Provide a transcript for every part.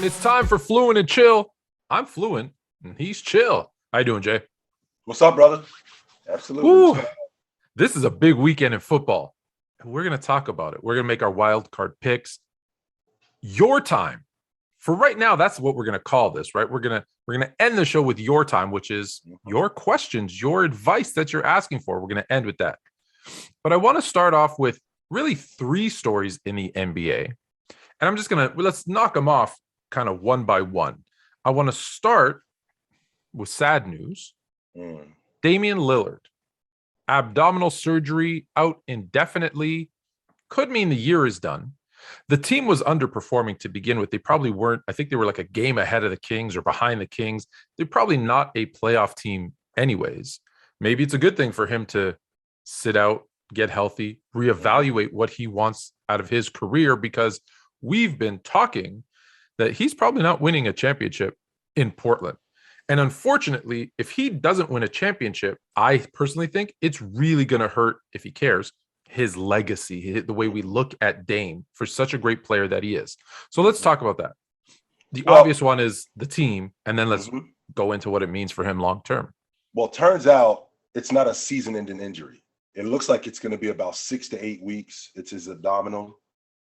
It's time for Fluent and Chill. I'm Fluent and he's chill. How you doing, Jay? What's up, brother? Absolutely. Ooh, this is a big weekend in football, and we're going to talk about it. We're going to make our wild card picks. Your time. For right now, that's what we're going to call this, right? We're going to end the show with your time, which is your questions, your advice that you're asking for. We're going to end with that. But I want to start off with really 3 stories in the NBA. And I'm just going to, let's knock them off kind of one by one. I want to start with sad news. Damian Lillard, abdominal surgery, out indefinitely, could mean the year is done. The team was underperforming to begin with. They probably weren't. I think they were like a game ahead of the Kings or behind the Kings. They're probably not a playoff team anyways. Maybe it's a good thing for him to sit out, get healthy, reevaluate what he wants out of his career, because we've been talking that he's probably not winning a championship in Portland. And unfortunately, if he doesn't win a championship, I personally think it's really going to hurt, if he cares, his legacy, the way we look at Dame for such a great player that he is. So let's talk about that. The obvious one is the team, and then let's go into what it means for him long term. Well, turns out it's not a season-ending injury. It looks like it's going to be about 6 to 8 weeks. It's his abdominal.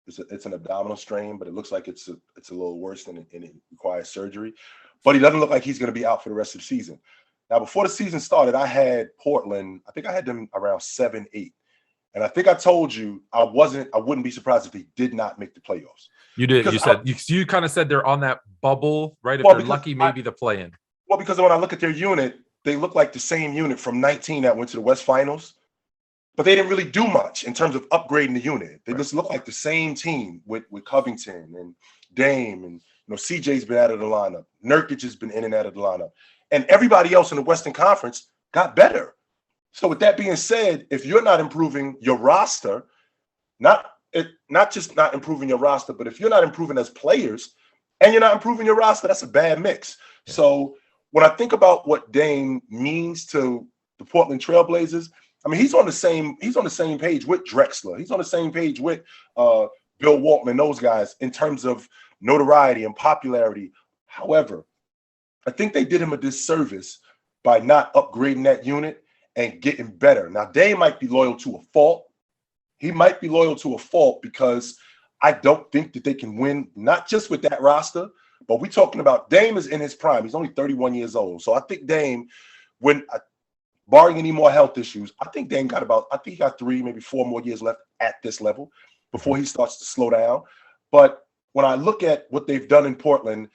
It's an abdominal strain, but it looks like it's a little worse and it requires surgery. But he doesn't look like he's going to be out for the rest of the season. Now, before the season started, I had Portland. I think I had them around 7-8. And I think I told you I wouldn't be surprised if they did not make the playoffs. You did. You kind of said they're on that bubble, right? If they're lucky, maybe the play-in. Well, because when I look at their unit, they look like the same unit from 19 that went to the West Finals. But they didn't really do much in terms of upgrading the unit. They just look like the same team with Covington and Dame, and CJ's been out of the lineup. Nurkic has been in and out of the lineup. And everybody else in the Western Conference got better. So with that being said, if you're not improving your roster, not just not improving your roster, but if you're not improving as players and you're not improving your roster, that's a bad mix. Yeah. So when I think about what Dame means to the Portland Trailblazers, I mean, he's on the same page with Drexler. He's on the same page with Bill Walton, those guys, in terms of notoriety and popularity. However, I think they did him a disservice by not upgrading that unit and getting better. Now, Dame might be loyal to a fault. He might be loyal to a fault because I don't think that they can win, not just with that roster, but we're talking about Dame is in his prime. He's only 31 years old. So I think Dame, barring any more health issues, I think Dame he got 3, maybe 4 more years left at this level before he starts to slow down. But when I look at what they've done in Portland,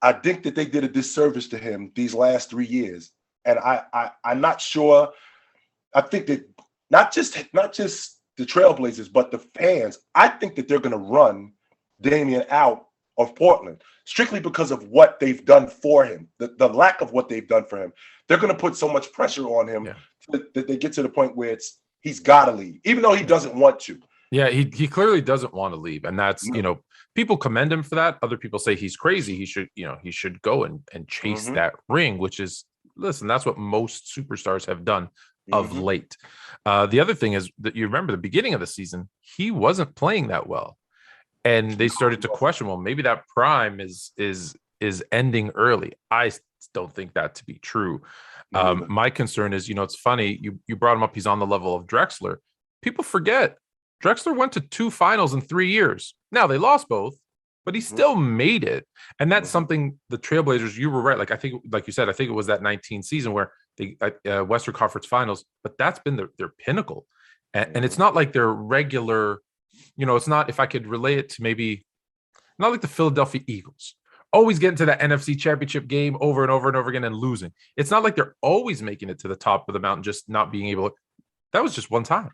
I think that they did a disservice to him these last 3 years. And I'm not sure. I think that not just the Trailblazers, but the fans, I think that they're going to run Damian out of Portland strictly because of what they've done for him, the lack of what they've done for him. They're going to put so much pressure on him that they get to the point where he's got to leave, even though he doesn't want to. Yeah, he clearly doesn't want to leave, and that's people commend him for that. Other people say he's crazy. He should go and chase that ring, which is, listen, that's what most superstars have done of late. The other thing is that you remember the beginning of the season, he wasn't playing that well, and they started to question, well, maybe that prime is ending early. I don't think that to be true. My concern is, it's funny you brought him up. He's on the level of Drexler. People forget Drexler went to 2 finals in 3 years. Now they lost both, but he still made it. And that's something the Trailblazers, you were right. Like, I think, like you said, I think it was that 19 season where they Western Conference Finals, but that's been their pinnacle. And it's not like their regular, it's not, if I could relate it to maybe, not like the Philadelphia Eagles, always getting to that NFC championship game over and over and over again and losing. It's not like they're always making it to the top of the mountain, just not being able to. That was just one time.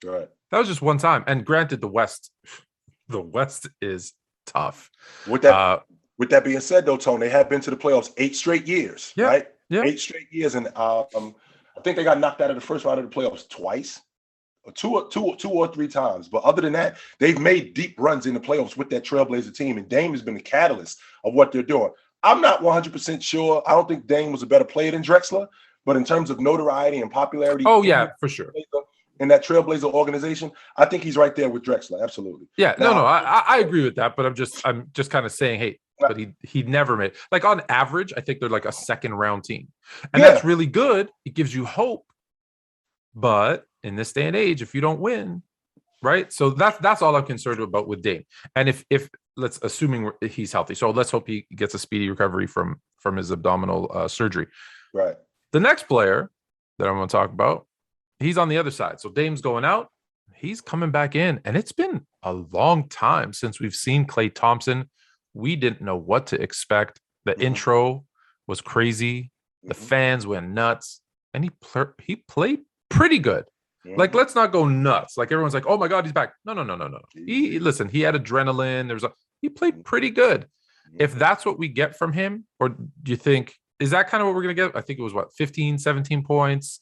Right. That was just one time. And granted, the West is tough. With that being said, though, Tone, they have been to the playoffs 8 straight years, right? Yeah. 8 straight years. And I think they got knocked out of the first round of the playoffs twice, or two or three times. But other than that, they've made deep runs in the playoffs with that Trailblazer team. And Dame has been the catalyst of what they're doing. I'm not 100% sure. I don't think Dame was a better player than Drexler. But in terms of notoriety and popularity. Oh, yeah, for sure. In that Trailblazer organization, I think he's right there with Drexler. Absolutely. Yeah, now, I agree with that, but I'm just kind of saying, hey, but he never made, like, on average, I think they're like a second round team. And Yeah. that's really good. It gives you hope. But in this day and age, if you don't win, right? So that's all I'm concerned about with Dame. And if let's assuming he's healthy, so let's hope he gets a speedy recovery from his abdominal surgery. Right. The next player that I'm going to talk about, he's on the other side. So Dame's going out, he's coming back in, and it's been a long time since we've seen Klay Thompson. We didn't know what to expect. The intro was crazy. The fans went nuts, and he played pretty good. Like, let's not go nuts. Like, everyone's like, "Oh my God, he's back." No. He had adrenaline. He played pretty good. If that's what we get from him, or do you think, is that kind of what we're going to get? I think it was 15, 17 points,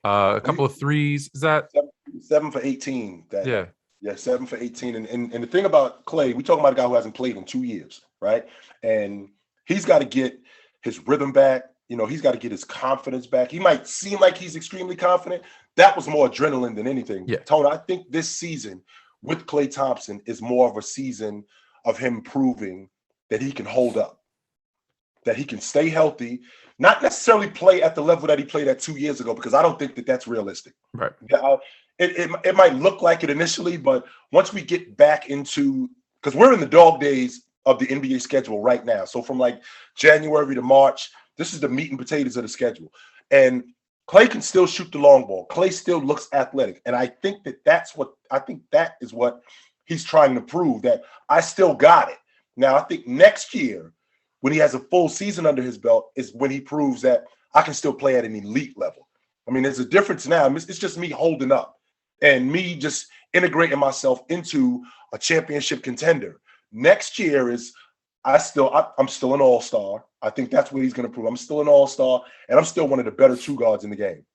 a couple of threes. Is that 7 for 18? Yeah, 7 for 18. And the thing about Klay, we talking about a guy who hasn't played in 2 years, right? And he's got to get his rhythm back. He's got to get his confidence back. He might seem like he's extremely confident. That was more adrenaline than anything. Yeah. Tony, I think this season with Klay Thompson is more of a season of him proving that he can hold up, that he can stay healthy, not necessarily play at the level that he played at 2 years ago, because I don't think that that's realistic. Right. It might look like it initially, but once we get back into, because we're in the dog days of the NBA schedule right now. So from like January to March, this is the meat and potatoes of the schedule. And Klay can still shoot the long ball. Klay still looks athletic. And I think that is what he's trying to prove, that I still got it. Now, I think next year, when he has a full season under his belt, is when he proves that I can still play at an elite level. I mean, there's a difference now. It's just me holding up and me just integrating myself into a championship contender. Next year is I'm still an all-star. I think that's what he's going to prove. I'm still an all-star, and I'm still one of the better two guards in the game.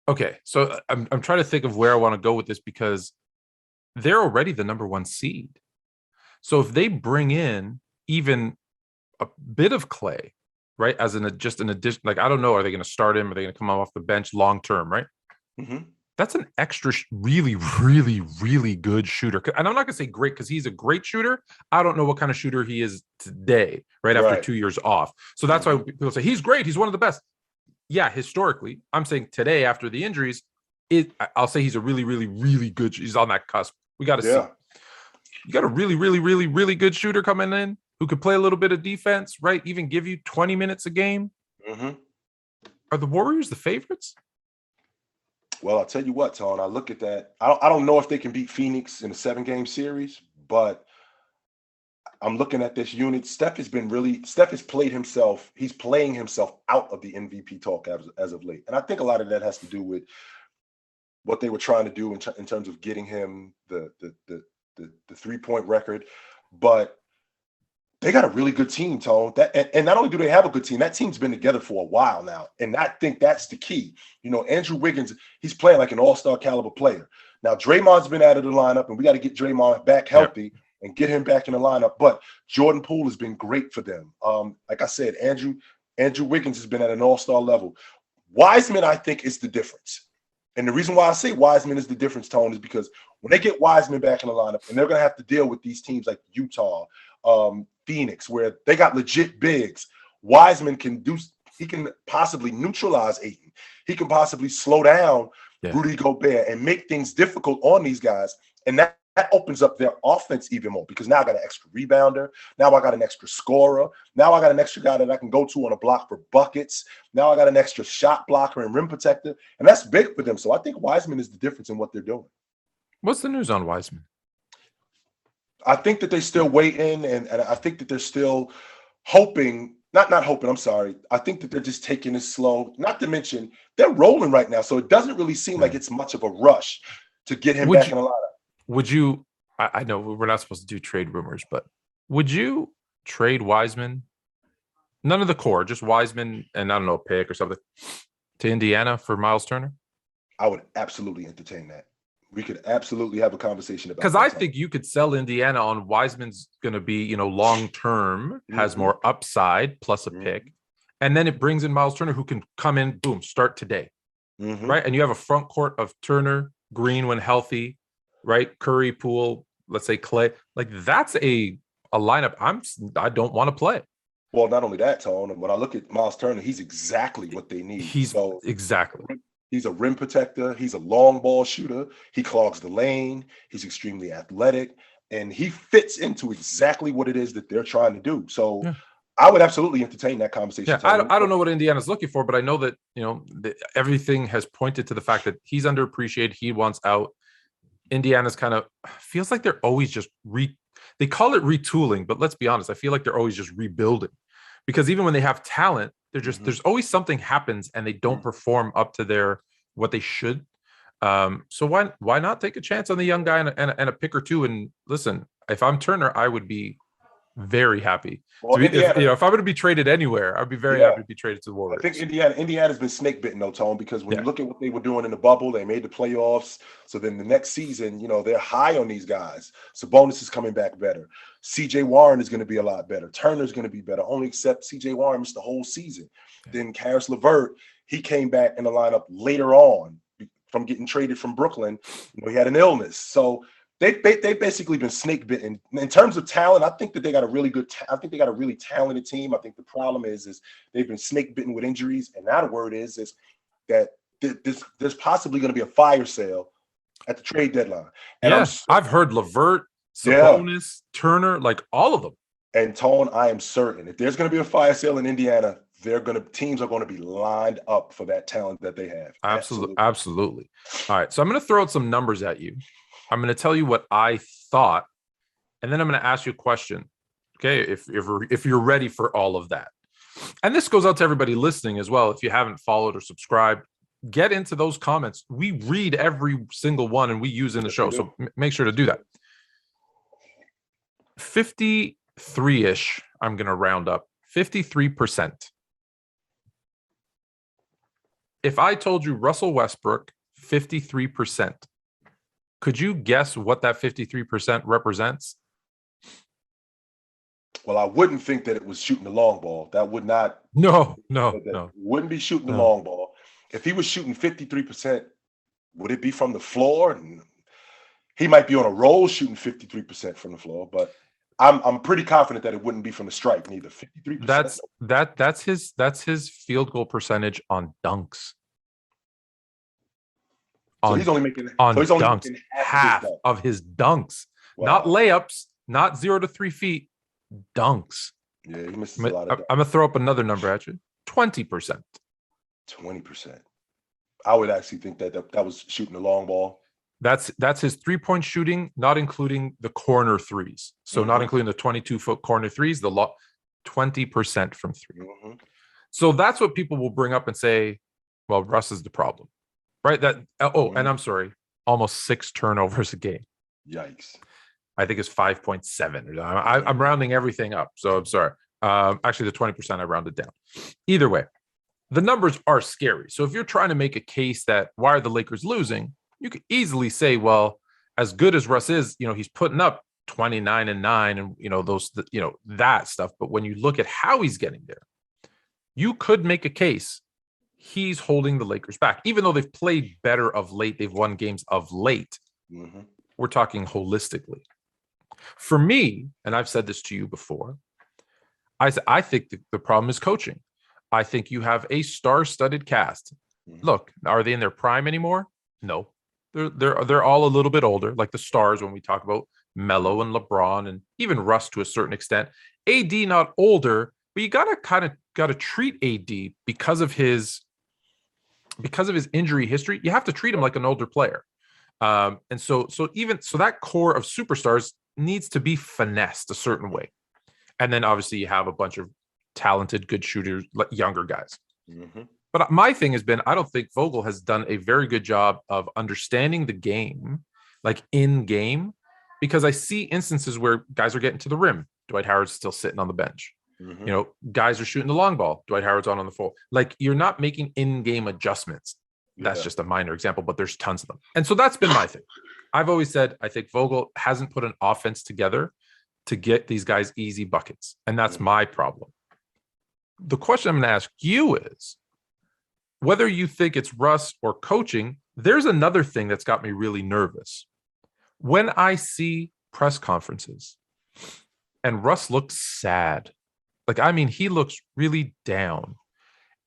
Okay, so I'm trying to think of where I want to go with this, because they're already the number one seed. So if they bring in even a bit of Klay, right, as just an addition, like, I don't know, are they going to start him? Are they going to come off the bench long term, right? That's an extra really, really, really good shooter. And I'm not going to say great, because he's a great shooter. I don't know what kind of shooter he is today, right, after 2 years off. So that's why people say he's great. He's one of the best. Yeah, historically. I'm saying today, after the injuries, I'll say he's a really, really, really good. He's on that cusp. We got to see. You got a really, really, really, really good shooter coming in who could play a little bit of defense, right? Even give you 20 minutes a game. Are the Warriors the favorites? Well, I'll tell you what, Tone, I look at that. I don't know if they can beat Phoenix in a 7-game series, but I'm looking at this unit. Steph has played himself. He's playing himself out of the MVP talk as of late. And I think a lot of that has to do with what they were trying to do in terms of getting him the 3-point record. But they got a really good team, Tone. And not only do they have a good team, that team's been together for a while now. And I think that's the key. Andrew Wiggins, he's playing like an all-star caliber player. Now, Draymond's been out of the lineup, and we got to get Draymond back healthy and get him back in the lineup. But Jordan Poole has been great for them. Like I said, Andrew Wiggins has been at an all-star level. Wiseman, I think, is the difference. And the reason why I say Wiseman is the difference, Tone, is because when they get Wiseman back in the lineup, and they're going to have to deal with these teams like Utah, Phoenix, where they got legit bigs, Wiseman can possibly neutralize Ayton. He can possibly slow down Rudy Gobert and make things difficult on these guys. And that opens up their offense even more, because now I got an extra rebounder. Now I got an extra scorer. Now I got an extra guy that I can go to on a block for buckets. Now I got an extra shot blocker and rim protector. And that's big for them. So I think Wiseman is the difference in what they're doing. What's the news on Wiseman? I think that they're still waiting, and I think that they're still hoping, not hoping, I'm sorry. I think that they're just taking it slow, not to mention they're rolling right now. So it doesn't really seem like it's much of a rush to get him back in the lineup. Would you, I know we're not supposed to do trade rumors, but would you trade Wiseman? None of the core, just Wiseman and, I don't know, a pick or something, to Indiana for Miles Turner? I would absolutely entertain that. We could absolutely have a conversation about that. Because I think you could sell Indiana on Wiseman's going to be, long term, has more upside plus a pick. And then it brings in Miles Turner, who can come in, boom, start today. Right. And you have a front court of Turner, Green when healthy, right? Curry, Poole, let's say Klay, like that's a lineup I don't want to play. Well, not only that, Tone. When I look at Miles Turner, he's exactly what they need. He's exactly. He's a rim protector. He's a long ball shooter. He clogs the lane. He's extremely athletic, and he fits into exactly what it is that they're trying to do. So Yeah. I would absolutely entertain that conversation. Yeah, I don't know what Indiana's looking for, but I know that, everything has pointed to the fact that he's underappreciated. He wants out. Indiana's kind of feels like they're always just they call it retooling, but let's be honest, I feel like they're always just rebuilding, because even when they have talent, they're just there's always something happens and they don't perform up to what they should. So why not take a chance on the young guy and a pick or two? And listen, if I'm Turner, I would be very happy. Well, if I were to be traded anywhere, I'd be very happy to be traded to the Warriors. I think Indiana's been snake bitten, though, Tone, because when you look at what they were doing in the bubble, they made the playoffs. So then the next season, they're high on these guys. Sabonis is coming back better. CJ Warren is going to be a lot better. Turner's going to be better, only except CJ Warren missed the whole season. Then Karis LeVert, he came back in the lineup later on from getting traded from Brooklyn. He had an illness. So They've basically been snake bitten in terms of talent. I think that they got a really I think they got a really talented team. I think the problem is they've been snake bitten with injuries, and now the word is that there's possibly going to be a fire sale at the trade deadline. And I've heard LeVert, Sabonis, Turner, like all of them. And Tone, I am certain if there's going to be a fire sale in Indiana, teams are going to be lined up for that talent that they have. Absolutely. All right, so I'm going to throw out some numbers at you. I'm going to tell you what I thought, and then I'm going to ask you a question. Okay, if you're ready for all of that, and this goes out to everybody listening as well. If you haven't followed or subscribed, get into those comments. We read every single one, and we use in the show. So make sure to do that. 53-ish. I'm going to round up 53%. If I told you Russell Westbrook 53%. Could you guess what that 53% represents? Well, I wouldn't think that it was shooting the long ball. That would not. No. Wouldn't be shooting the long ball. If he was shooting 53%, would it be from the floor? And he might be on a roll shooting 53% from the floor, but I'm pretty confident that it wouldn't be from the stripe neither. 53%. That's his field goal percentage on dunks. So he's only making half of his dunks. Wow. Not layups, not 0 to 3 feet, dunks. Yeah, he misses a lot of dunks. I'm going to throw up another number at you. 20%. 20%. I would actually think that was shooting the long ball. That's his 3-point shooting, not including the corner threes. So not including the 22-foot corner threes, 20% from 3. Mm-hmm. So that's what people will bring up and say, well, Russ is the problem. Right. And I'm sorry, almost 6 turnovers a game. Yikes. I think it's 5.7. I'm rounding everything up. So I'm sorry. Actually, the 20% I rounded down. Either way, the numbers are scary. So if you're trying to make a case that why are the Lakers losing, you could easily say, well, as good as Russ is, he's putting up 29-9 and, that stuff. But when you look at how he's getting there, you could make a case he's holding the Lakers back, even though they've played better of late. They've won games of late. Mm-hmm. We're talking holistically. For me, and I've said this to you before, I think the problem is coaching. I think you have a star-studded cast. Mm-hmm. Look, are they in their prime anymore? No, they're all a little bit older, like the stars when we talk about Melo and LeBron and even Russ to a certain extent. AD not older, but you gotta treat AD because of his injury history. You have to treat him like an older player. And so that core of superstars needs to be finessed a certain way. And then obviously you have a bunch of talented, good shooters, younger guys. Mm-hmm. But my thing has been, I don't think Vogel has done a very good job of understanding the game, like in game, because I see instances where guys are getting to the rim. Dwight Howard's still sitting on the bench. Mm-hmm. Guys are shooting the long ball. Dwight Howard's on the floor. Like, you're not making in-game adjustments. That's just a minor example, but there's tons of them. And so that's been my thing. I've always said, I think Vogel hasn't put an offense together to get these guys easy buckets. And that's my problem. The question I'm going to ask you is, whether you think it's Russ or coaching, there's another thing that's got me really nervous. When I see press conferences, and Russ looked sad. Like, I mean, he looks really down.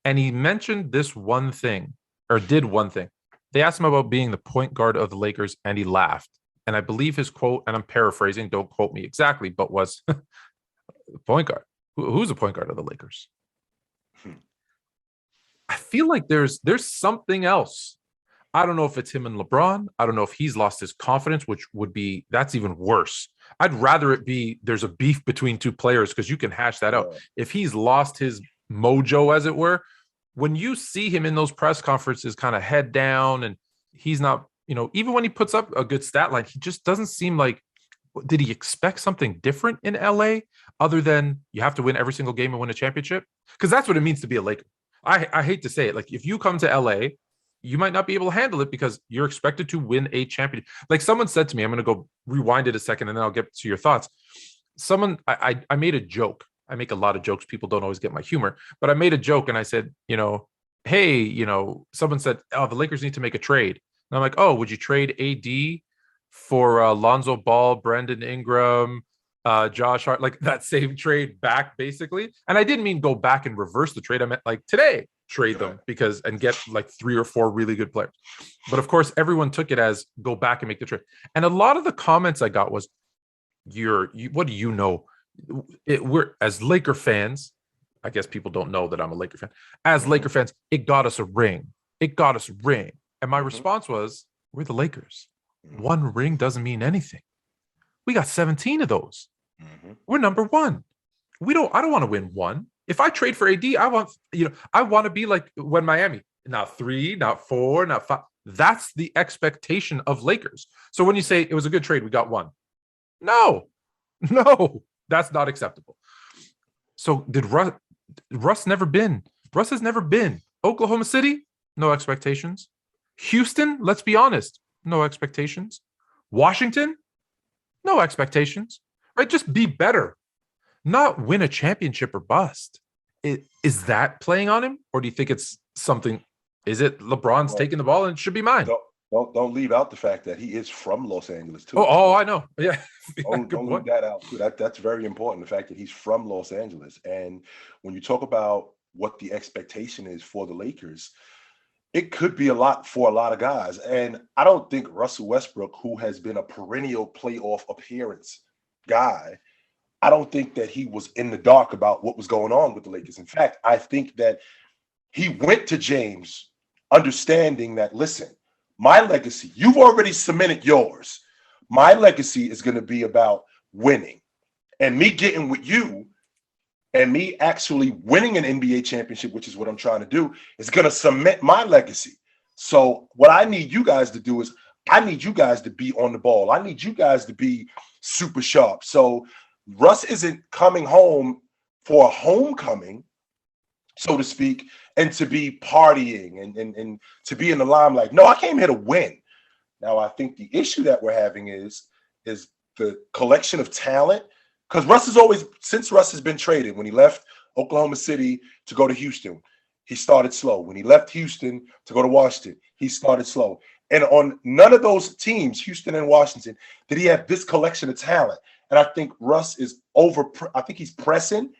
And he mentioned this one thing, or did one thing. They asked him about being the point guard of the Lakers, and he laughed. And I believe his quote, and I'm paraphrasing, don't quote me exactly, but was point guard. Who's a point guard of the Lakers? I feel like there's something else. I don't know if it's him and LeBron. I don't know if he's lost his confidence, which would be, that's even worse. I'd rather it be there's a beef between two players because you can hash that out. If he's lost his mojo, as it were, when you see him in those press conferences kind of head down and he's not, even when he puts up a good stat line, he just doesn't seem like, did he expect something different in LA other than you have to win every single game and win a championship? Because that's what it means to be a Laker. I hate to say it. Like, if you come to LA, you might not be able to handle it because you're expected to win a championship. Like someone said to me, I'm going to go rewind it a second and then I'll get to your thoughts. I made a joke. I make a lot of jokes. People don't always get my humor, but I made a joke and I said, hey, someone said, oh, the Lakers need to make a trade. And I'm like, oh, would you trade AD for Lonzo Ball, Brandon Ingram, Josh Hart, like that same trade back basically? And I didn't mean go back and reverse the trade. I meant like today, trade them and get like 3 or 4 really good players. But of course, everyone took it as go back and make the trade. And a lot of the comments I got was, what do you know? We're as Laker fans, I guess people don't know that I'm a Laker fan. As Laker fans, it got us a ring. And my response was, we're the Lakers. 1 ring doesn't mean anything. We got 17 of those. We're number 1. I don't want to win 1. If I trade for AD, I want to be like when Miami, not 3, not 4, not 5. That's the expectation of Lakers. So when you say it was a good trade, we got 1. No, that's not acceptable. So did Russ never been? Russ has never been. Oklahoma City, no expectations. Houston, let's be honest, no expectations. Washington, no expectations. Right? Just be better. Not win a championship or bust. Is that playing on him? Or do you think it's something? Is it LeBron's taking the ball and it should be mine? Don't leave out the fact that he is from Los Angeles too. Oh, I know. Yeah. Don't leave that out too. That's very important. The fact that he's from Los Angeles. And when you talk about what the expectation is for the Lakers, it could be a lot for a lot of guys. And I don't think Russell Westbrook, who has been a perennial playoff appearance guy, I don't think that he was in the dark about what was going on with the Lakers. In fact, I think that he went to James understanding that, listen, my legacy, you've already cemented yours. My legacy is going to be about winning. And me getting with you and me actually winning an NBA championship, which is what I'm trying to do, is going to cement my legacy. So what I need you guys to do is I need you guys to be on the ball. I need you guys to be super sharp. So Russ isn't coming home for a homecoming, so to speak, and to be partying and to be in the limelight. No, I came here to win. Now, I think the issue that we're having is the collection of talent, because since Russ has been traded, when he left Oklahoma City to go to Houston, he started slow. When he left Houston to go to Washington, he started slow. And on none of those teams, Houston and Washington, did he have this collection of talent. And I think Russ is I think he's pressing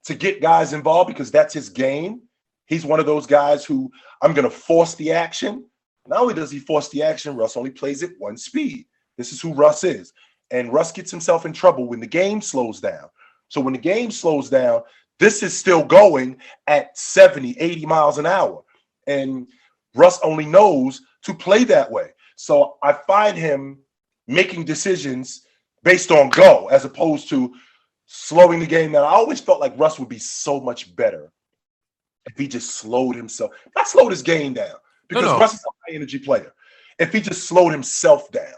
to get guys involved because that's his game. He's one of those guys who I'm going to force the action. Not only does he force the action, Russ only plays at 1 speed. This is who Russ is. And Russ gets himself in trouble when the game slows down. So when the game slows down, this is still going at 70, 80 miles an hour. And Russ only knows to play that way. So I find him making decisions based on go as opposed to slowing the game down. I always felt like Russ would be so much better if he just slowed himself. Not slowed his game down, because Russ is a high energy player. If he just slowed himself down.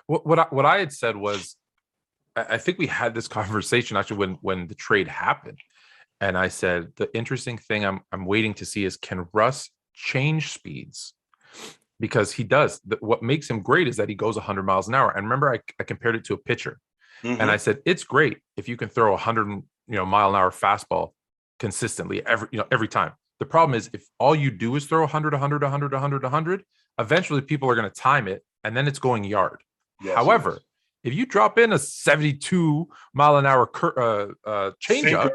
What I had said was, I think we had this conversation actually when the trade happened. And I said, the interesting thing I'm waiting to see is, can Russ change speeds? Because he does. What makes him great is that he goes 100 miles an hour. And remember, I compared it to a pitcher. And I said, it's great if you can throw 100 mile an hour fastball consistently every time. The problem is, if all you do is throw 100, 100, 100, 100, 100, eventually people are going to time it, and then it's going yard. Yes, however, If you drop in a 72 mile an hour changeup,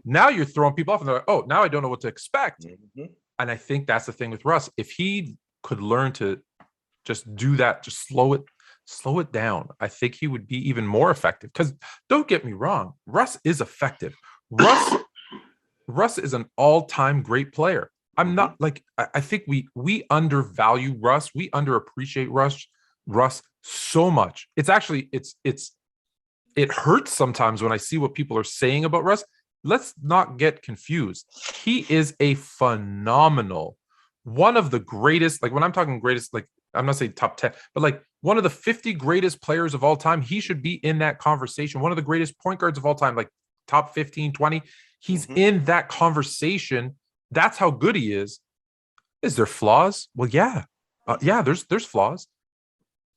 now you're throwing people off, and they're like, oh, now I don't know what to expect. Mm-hmm. And I think that's the thing with Russ. If he could learn to just do that, just slow it down, I think he would be even more effective. Because don't get me wrong, Russ is effective. Russ is an all-time great player. I'm not like, I think we undervalue Russ. We underappreciate Russ so much. It's actually, it hurts sometimes when I see what people are saying about Russ. Let's not get confused. He is a phenomenal, one of the greatest, like when I'm talking greatest, like I'm not saying top 10, but like one of the 50 greatest players of all time. He should be in that conversation. One of the greatest point guards of all time, like top 15, 20. He's in that conversation. That's how good he is. Is there flaws? Well, yeah. There's flaws.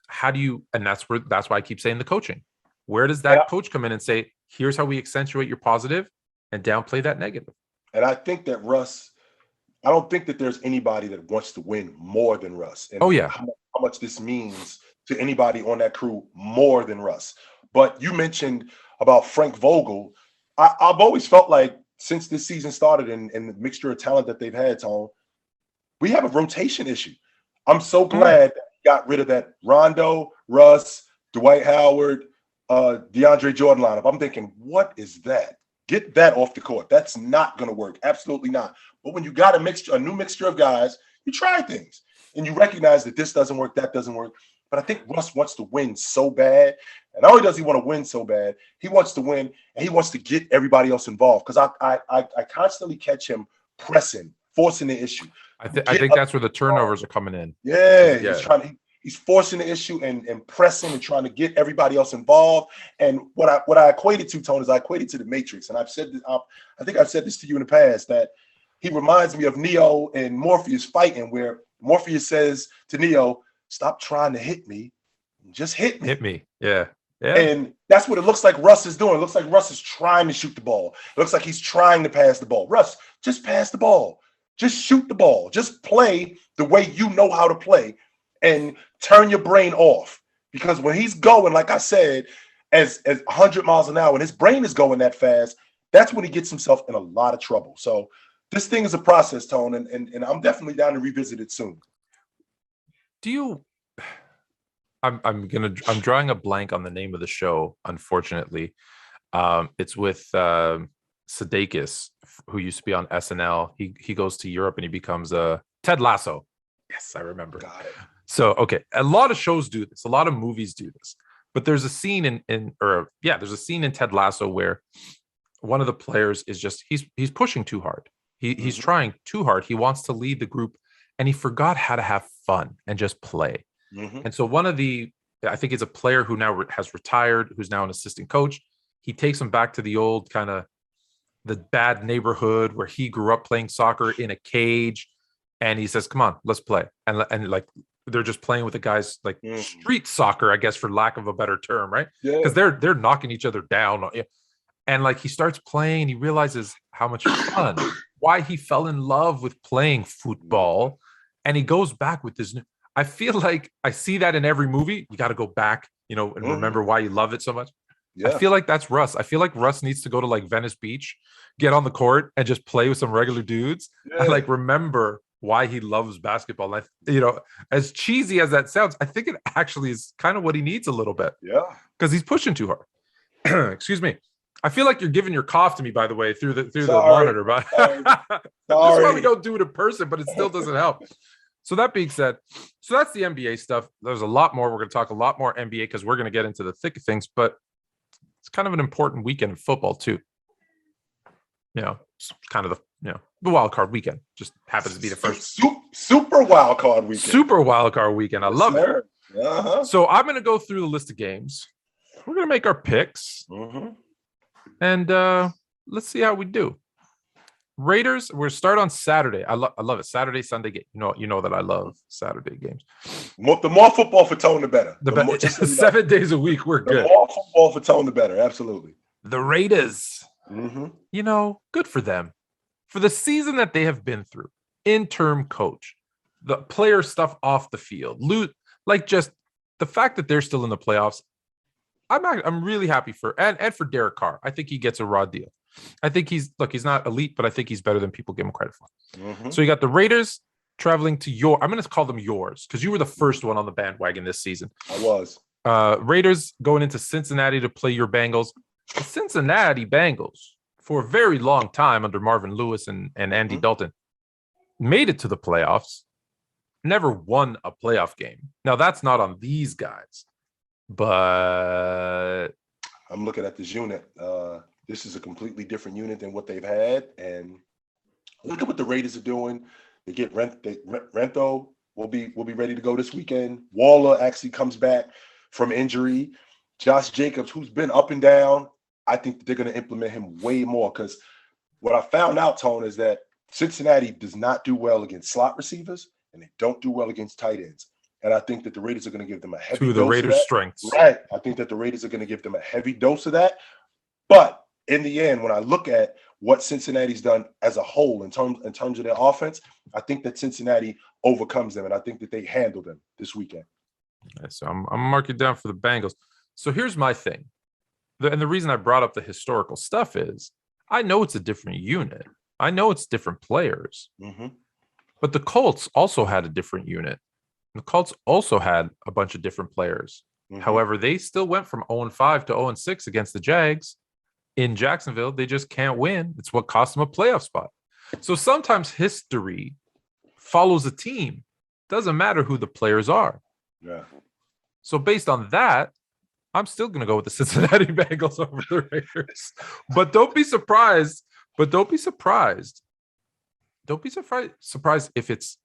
How do you, and that's why I keep saying the coaching. Where does that coach come in and say, here's how we accentuate your positive and downplay that negative? And I think that Russ, I don't think that there's anybody that wants to win more than Russ. And how much this means to anybody on that crew more than Russ. But you mentioned about Frank Vogel. I've always felt like since this season started and the mixture of talent that they've had, Tone, we have a rotation issue. I'm so glad that he got rid of that Rondo, Russ, Dwight Howard, DeAndre Jordan lineup. I'm thinking, what is that? Get that off the court. That's not going to work. Absolutely not. But when you got a new mixture of guys, you try things and you recognize that this doesn't work, that doesn't work. But I think Russ wants to win so bad. And not only does he want to win so bad, he wants to win and he wants to get everybody else involved. Because I constantly catch him pressing, forcing the issue. I think that's where the turnovers are coming in. Yeah. He's forcing the issue and pressing and trying to get everybody else involved. And what I equated to, Tone, is I equated to the Matrix. And I've said this, I think I've said this to you in the past, that he reminds me of Neo and Morpheus fighting, where Morpheus says to Neo, stop trying to hit me, just hit me. Hit me. Yeah. And that's what it looks like Russ is doing. It looks like Russ is trying to shoot the ball. It looks like he's trying to pass the ball. Russ, just pass the ball. Just shoot the ball. Just play the way you know how to play and turn your brain off. Because when he's going, like I said, as 100 miles an hour, and his brain is going that fast, that's when he gets himself in a lot of trouble. So this thing is a process, Tone, and I'm definitely down to revisit it soon. I'm drawing a blank on the name of the show, unfortunately. It's with Sudeikis, who used to be on SNL. He goes to Europe and he becomes Ted Lasso. Yes, I remember. Got it. So, okay, a lot of shows do this. A lot of movies do this. But there's a scene there's a scene in Ted Lasso where one of the players is just he's pushing too hard. He's trying too hard. He wants to lead the group, and he forgot how to have fun and just play. And so I think it's a player who now has retired, who's now an assistant coach. He takes him back to the old kind of the bad neighborhood where he grew up playing soccer in a cage. And he says, come on, let's play. And like, they're just playing with the guys, like street soccer, I guess, for lack of a better term, right? Because they're knocking each other down. And like, he starts playing and he realizes how much fun, why he fell in love with playing football. And he goes back with this. I feel like I see that in every movie. You got to go back, and remember why you love it so much. Yeah. I feel like that's Russ. I feel like Russ needs to go to like Venice Beach, get on the court and just play with some regular dudes and like remember why he loves basketball. And as cheesy as that sounds, I think it actually is kind of what he needs a little bit. Yeah. Because he's pushing too hard. Excuse me. I feel like you're giving your cough to me, by the way, through the monitor. But that's why we don't do it in person, but it still doesn't help. So that being said, that's the NBA stuff. There's a lot more. We're going to talk a lot more NBA because we're going to get into the thick of things, but it's kind of an important weekend in football too. It's kind of the wild card weekend. Just happens to be the first super wild card weekend. Super wild card weekend. I love it. Uh-huh. So I'm going to go through the list of games. We're going to make our picks, and let's see how we do. Raiders. We'll start on Saturday. I love it. Saturday, Sunday game. You know that I love Saturday games. The more football for Tone, the better. Just 7 days a week, we're good. The more football for Tone, the better. Absolutely. The Raiders. Good for them. For the season that they have been through, interim coach, the player stuff off the field, just the fact that they're still in the playoffs, I'm really happy for and for Derek Carr. I think he gets a raw deal. I think he's not elite, but I think he's better than people give him credit for. Mm-hmm. So you got the Raiders traveling to I'm going to call them yours because you were the first one on the bandwagon this season. I was. Raiders going into Cincinnati to play your Bengals. The Cincinnati Bengals, for a very long time under Marvin Lewis and Andy Dalton, made it to the playoffs, never won a playoff game. Now, that's not on these guys, but I'm looking at this unit. This is a completely different unit than what they've had. And look at what the Raiders are doing. They get Rento will be ready to go this weekend. Waller actually comes back from injury. Josh Jacobs, who's been up and down, I think they're going to implement him way more because what I found out, Tone, is that Cincinnati does not do well against slot receivers and they don't do well against tight ends. And I think that the Raiders are going to give them a heavy dose of that. To the Raiders' strengths. Right. I think that the Raiders are going to give them a heavy dose of that. But in the end, when I look at what Cincinnati's done as a whole in terms of their offense, I think that Cincinnati overcomes them, and I think that they handle them this weekend. Okay, so I'm marking down for the Bengals. So here's my thing. And the reason I brought up the historical stuff is I know it's a different unit. I know it's different players. Mm-hmm. But the Colts also had a different unit. The Colts also had a bunch of different players. Mm-hmm. However, they still went from 0-5 to 0-6 against the Jags in Jacksonville. They just can't win. It's what cost them a playoff spot. So sometimes history follows a team. Doesn't matter who the players are. Yeah. So based on that, I'm still going to go with the Cincinnati Bengals over the Raiders. But don't be surprised. Don't be surprised if it's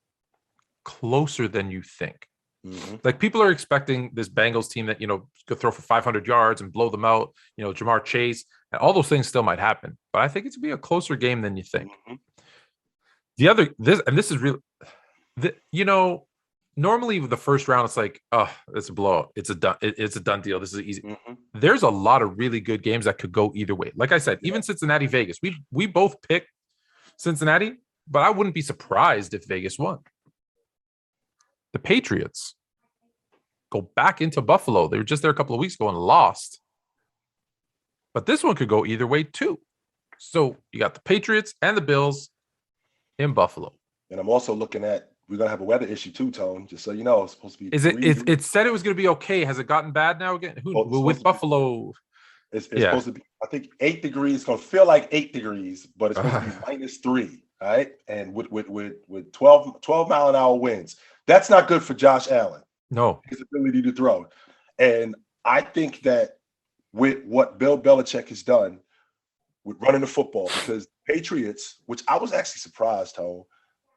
closer than you think. Mm-hmm. Like people are expecting this Bengals team that, could throw for 500 yards and blow them out, Jamar Chase, and all those things still might happen. But I think it's going to be a closer game than you think. Mm-hmm. This is real. Normally the first round, it's like, oh, it's a blowout. It's a done deal. This is easy. Mm-hmm. There's a lot of really good games that could go either way. Like I said, even Cincinnati, Vegas, we both picked Cincinnati, but I wouldn't be surprised if Vegas won. The Patriots go back into Buffalo. They were just there a couple of weeks ago and lost. But this one could go either way too. So you got the Patriots and the Bills in Buffalo. And I'm also looking at, we're going to have a weather issue too, Tone, just so you know. It's supposed to be. It said it was going to be okay. Has it gotten bad now again? With Buffalo? It's supposed to be, I think, 8 degrees. It's going to feel like 8 degrees, but it's supposed to be -3, right? And with 12-mile-an-hour winds. That's not good for Josh Allen. No. His ability to throw. And I think that with what Bill Belichick has done with running the football, because Patriots, which I was actually surprised, Tone,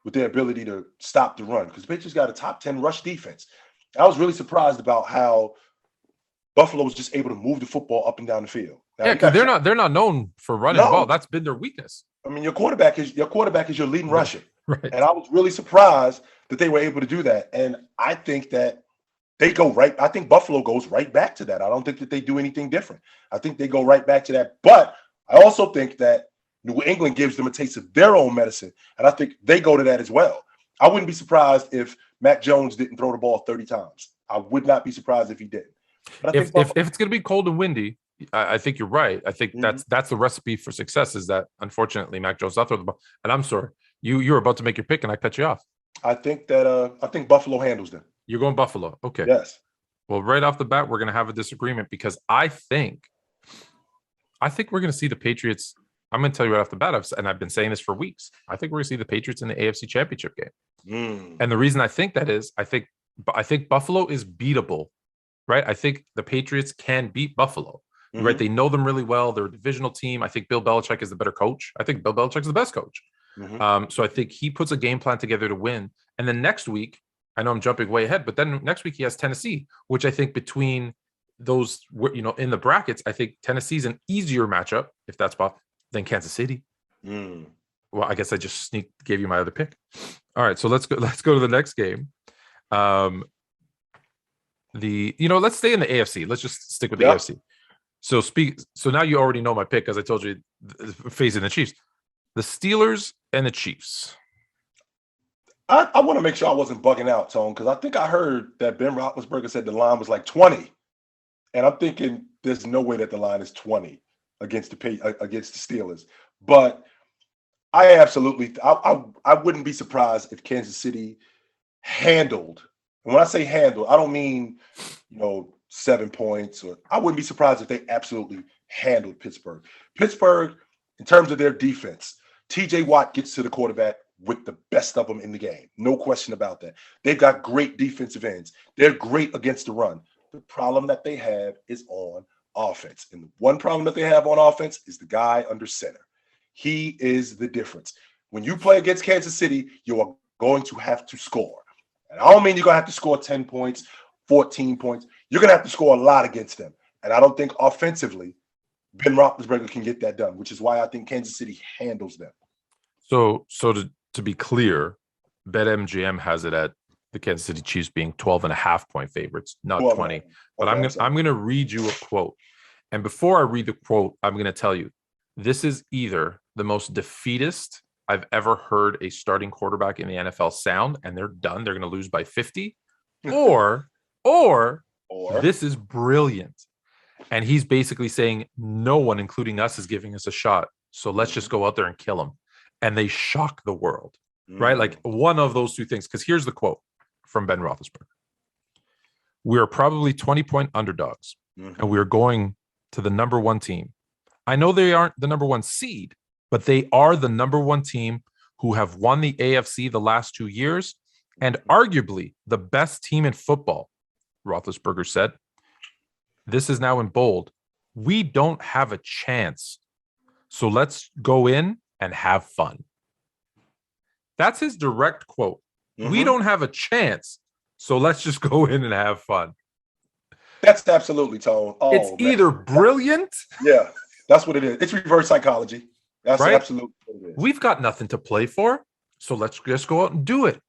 with their ability to stop the run, because the Patriots got a top 10 rush defense. I was really surprised about how Buffalo was just able to move the football up and down the field. Now, because they're not known for running the ball. That's been their weakness. I mean, your quarterback is your leading rusher. Right. And I was really surprised that they were able to do that. And I think that I think Buffalo goes right back to that. I don't think that they do anything different. I think they go right back to that. But I also think that New England gives them a taste of their own medicine. And I think they go to that as well. I wouldn't be surprised if Mac Jones didn't throw the ball 30 times. I would not be surprised if he didn't. But if it's going to be cold and windy, I think you're right. I think that's the recipe for success, is that unfortunately Mac Jones not throw the ball. And I'm sorry, you were about to make your pick and I cut you off. I think Buffalo handles them. You're going Buffalo. Okay. Yes. Well, right off the bat, we're going to have a disagreement because I think we're going to see the Patriots. I'm going to tell you right off the bat, I've been saying this for weeks. I think we're going to see the Patriots in the AFC Championship game. And the reason I think that is, I think Buffalo is beatable, right? I think the Patriots can beat Buffalo, right? They know them really well. They're a divisional team. I think Bill Belichick is the better coach. I think Bill Belichick is the best coach. So I think he puts a game plan together to win. And then next week, I know I'm jumping way ahead, but then next week he has Tennessee, which I think between those, in the brackets, I think Tennessee's an easier matchup, if that's possible, than Kansas City. Well, I guess I just gave you my other pick. All right, so let's go to the next game. Let's stay in the AFC. Let's just stick with the AFC. So now you already know my pick, because I told you facing the Chiefs. The Steelers and the Chiefs. I want to make sure I wasn't bugging out, Tone, because I think I heard that Ben Roethlisberger said the line was like 20, and I'm thinking there's no way that the line is 20 against the Steelers. But I wouldn't be surprised if Kansas City handled. And when I say handled, I don't mean 7 points. Or I wouldn't be surprised if they absolutely handled Pittsburgh. Pittsburgh, in terms of their defense, T.J. Watt gets to the quarterback with the best of them in the game. No question about that. They've got great defensive ends. They're great against the run. The problem that they have is on offense. And the one problem that they have on offense is the guy under center. He is the difference. When you play against Kansas City, you are going to have to score. And I don't mean you're going to have to score 10 points, 14 points. You're going to have to score a lot against them. And I don't think offensively Ben Roethlisberger can get that done, which is why I think Kansas City handles them. So to be clear, BetMGM has it at the Kansas City Chiefs being 12.5 favorites, not 20. But I'm gonna read you a quote. And before I read the quote, I'm gonna tell you, this is either the most defeatist I've ever heard a starting quarterback in the NFL sound, and they're done. They're gonna lose by 50, or this is brilliant. And he's basically saying no one, including us, is giving us a shot. So let's just go out there and kill them. And they shock the world, right? Like one of those two things. Because here's the quote from Ben Roethlisberger. We are probably 20-point underdogs, and we are going to the number one team. I know they aren't the number one seed, but they are the number one team who have won the AFC the last 2 years and arguably the best team in football, Roethlisberger said. This is now in bold. We don't have a chance. So let's go in and have fun. That's his direct quote. We don't have a chance. So let's just go in and have fun. That's absolutely, Tone. Oh, it's either brilliant. Yeah, that's what it is. It's reverse psychology. That's right? Absolutely what it is. We've got nothing to play for. So let's just go out and do it.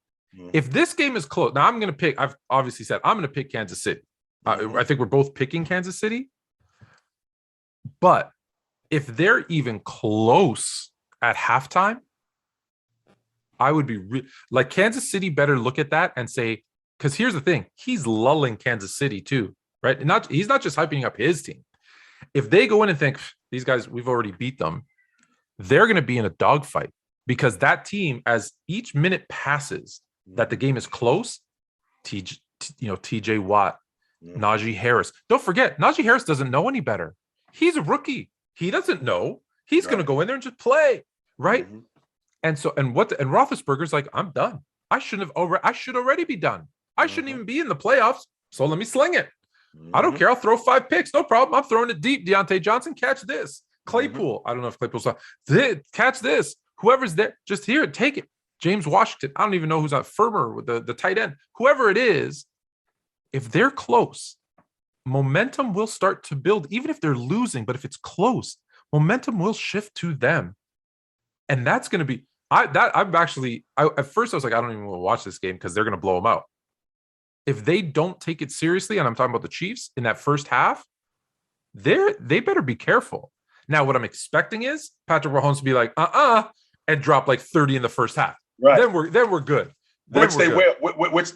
If this game is close, now I'm going to pick, I've obviously said, I'm going to pick Kansas City. I think we're both picking Kansas City. But if they're even close at halftime, I would be like Kansas City better look at that and say, because here's the thing, he's lulling Kansas City too, right? He's not just hyping up his team. If they go in and think, these guys, we've already beat them, they're going to be in a dogfight because that team, as each minute passes, that the game is close, TJ Watt, Najee Harris. Don't forget, Najee Harris doesn't know any better. He's a rookie. He doesn't know. He's going to go in there and just play, right? And Roethlisberger's like, I'm done. I should already be done. I shouldn't even be in the playoffs. So let me sling it. I don't care. I'll throw 5 picks. No problem. I'm throwing it deep. Deontay Johnson, catch this. Claypool. I don't know if Claypool's catch this. Whoever's there, just hear it. Take it. James Washington. I don't even know who's on Firmer with the tight end. Whoever it is, if they're close, momentum will start to build, even if they're losing. But if it's close, momentum will shift to them. And that's going to be, at first I was like, I don't even want to watch this game because they're going to blow them out. If they don't take it seriously, and I'm talking about the Chiefs in that first half, they better be careful. Now, what I'm expecting is Patrick Mahomes to be like, and drop like 30 in the first half. Right. Then we're good. Which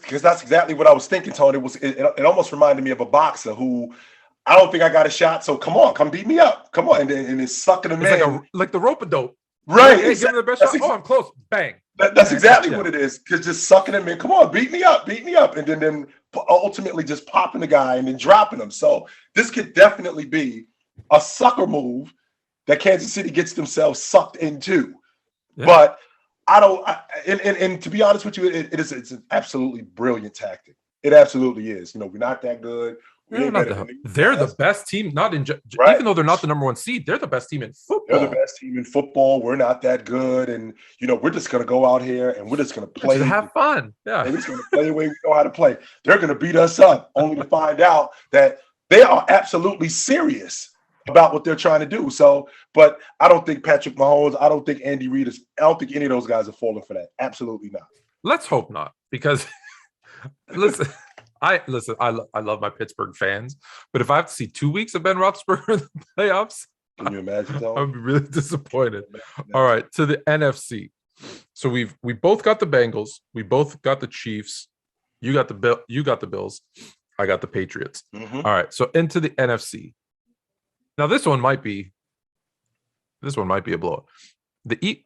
because that's exactly what I was thinking, Tony. It almost reminded me of a boxer who, I don't think I got a shot, so come beat me up. Come on. And it's sucking him in. Like the rope-a-dope. Right. Hey, give him the best shot. I'm close. Bang. That's exactly what it is. Because just sucking him in. Come on, beat me up. And then ultimately just popping the guy and then dropping him. So this could definitely be a sucker move that Kansas City gets themselves sucked into. Yeah. But and to be honest with you, it's an absolutely brilliant tactic. It absolutely is. We're not that good. They're the best team, even though they're not the number one seed, they're the best team in football. They're the best team in football. We're not that good. And, we're just going to go out here and we're just going to play. Just have fun. Yeah. We're just going to play the way we know how to play. They're going to beat us up only to find out that they are absolutely serious about what they're trying to do. So, but I don't think Patrick Mahomes, I don't think Andy Reid I don't think any of those guys are falling for that. Absolutely not. Let's hope not, because listen, I love my Pittsburgh fans, but if I have to see 2 weeks of Ben Roethlisberger in the playoffs, can you imagine? I'd be really disappointed. All right, to the NFC. So we both got the Bengals. We both got the Chiefs. You got the Bills. I got the Patriots. Mhm. All right. So into the NFC. Now this one might be a blowout. The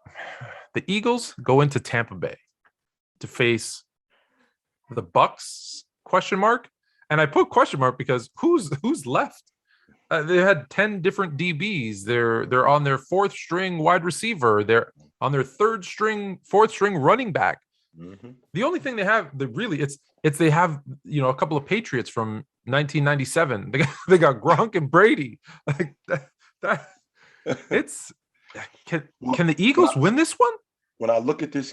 Eagles go into Tampa Bay to face the Bucks ? And I put question mark because who's left? They had 10 different DBs. They're on their fourth string wide receiver. They're on their fourth string running back. Mm-hmm. The only thing they have, they have a couple of Patriots from 1997. They got Gronk and Brady. Like that. It's can the Eagles win this one? When I look at this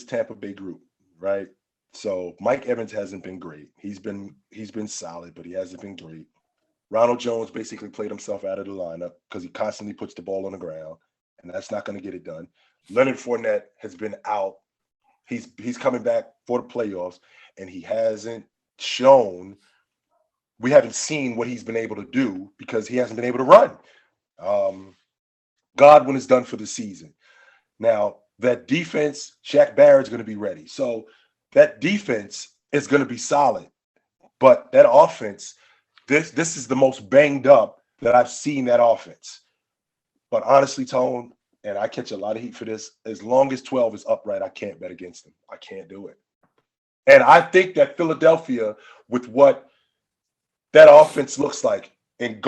Tampa Bay group, right? So Mike Evans hasn't been great. He's been solid, but he hasn't been great. Ronald Jones basically played himself out of the lineup because he constantly puts the ball on the ground, and that's not going to get it done. Leonard Fournette has been out. He's coming back for the playoffs, and he hasn't shown. We haven't seen what he's been able to do because he hasn't been able to run. Godwin is done for the season. Now, that defense, Shaq Barrett's going to be ready. So that defense is going to be solid. But that offense, this is the most banged up that I've seen that offense. But honestly, Tone, and I catch a lot of heat for this, as long as 12 is upright, I can't bet against them. I can't do it. And I think that Philadelphia, with what that offense looks like, and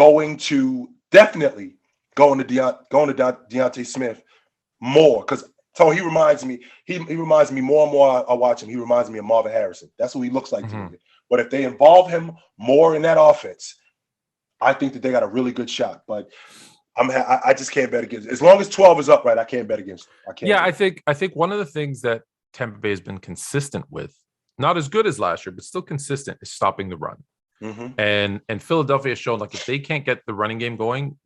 definitely going to Deontay Smith more, because Tone, he reminds me more and more I watch him. He reminds me of Marvin Harrison. That's what he looks like to me. But if they involve him more in that offense, I think that they got a really good shot. But I just can't bet against it. As long as 12 is upright, I can't bet against it. I can't. Yeah, I think one of the things that Tampa Bay has been consistent with, not as good as last year, but still consistent, is stopping the run. Mm-hmm. And Philadelphia has shown, like, if they can't get the running game going,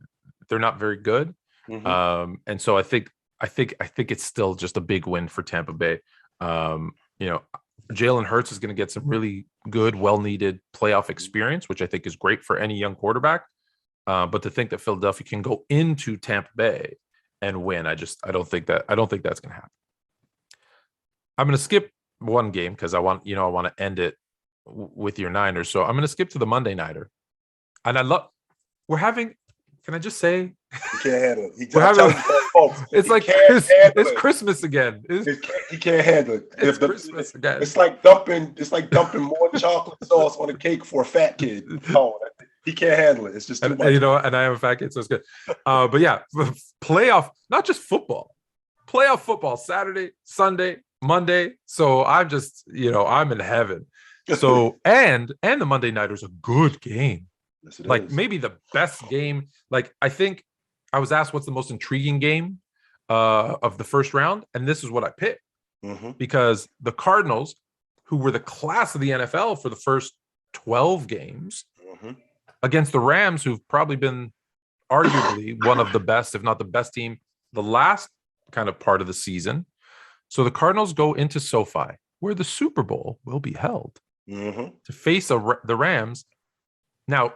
they're not very good. Mm-hmm. And so I think it's still just a big win for Tampa Bay. Jalen Hurts is going to get some really good, well-needed playoff experience, which I think is great for any young quarterback. But to think that Philadelphia can go into Tampa Bay and win, I don't think that's going to happen. I'm going to skip one game because I want to end it with your Niners. So I'm going to skip to the Monday Nighter. And can I just say, he can't handle it. It's Christmas again. He can't handle it. It's Christmas again. It's like dumping more chocolate sauce on a cake for a fat kid. No, he can't handle it. It's just too much. And I am a fat kid, so it's good. But yeah, playoff, not just football, playoff football, Saturday, Sunday, Monday. So I'm just, I'm in heaven. So and the Monday Nighter is a good game. Yes, it like is. Maybe the best game. Like, I think I was asked what's the most intriguing game of the first round, and this is what I picked. Because the Cardinals, who were the class of the NFL for the first 12 games, against the Rams, who've probably been arguably one of the best, if not the best team, the last kind of part of the season. So the Cardinals go into SoFi, where the Super Bowl will be held, to face the Rams. Now,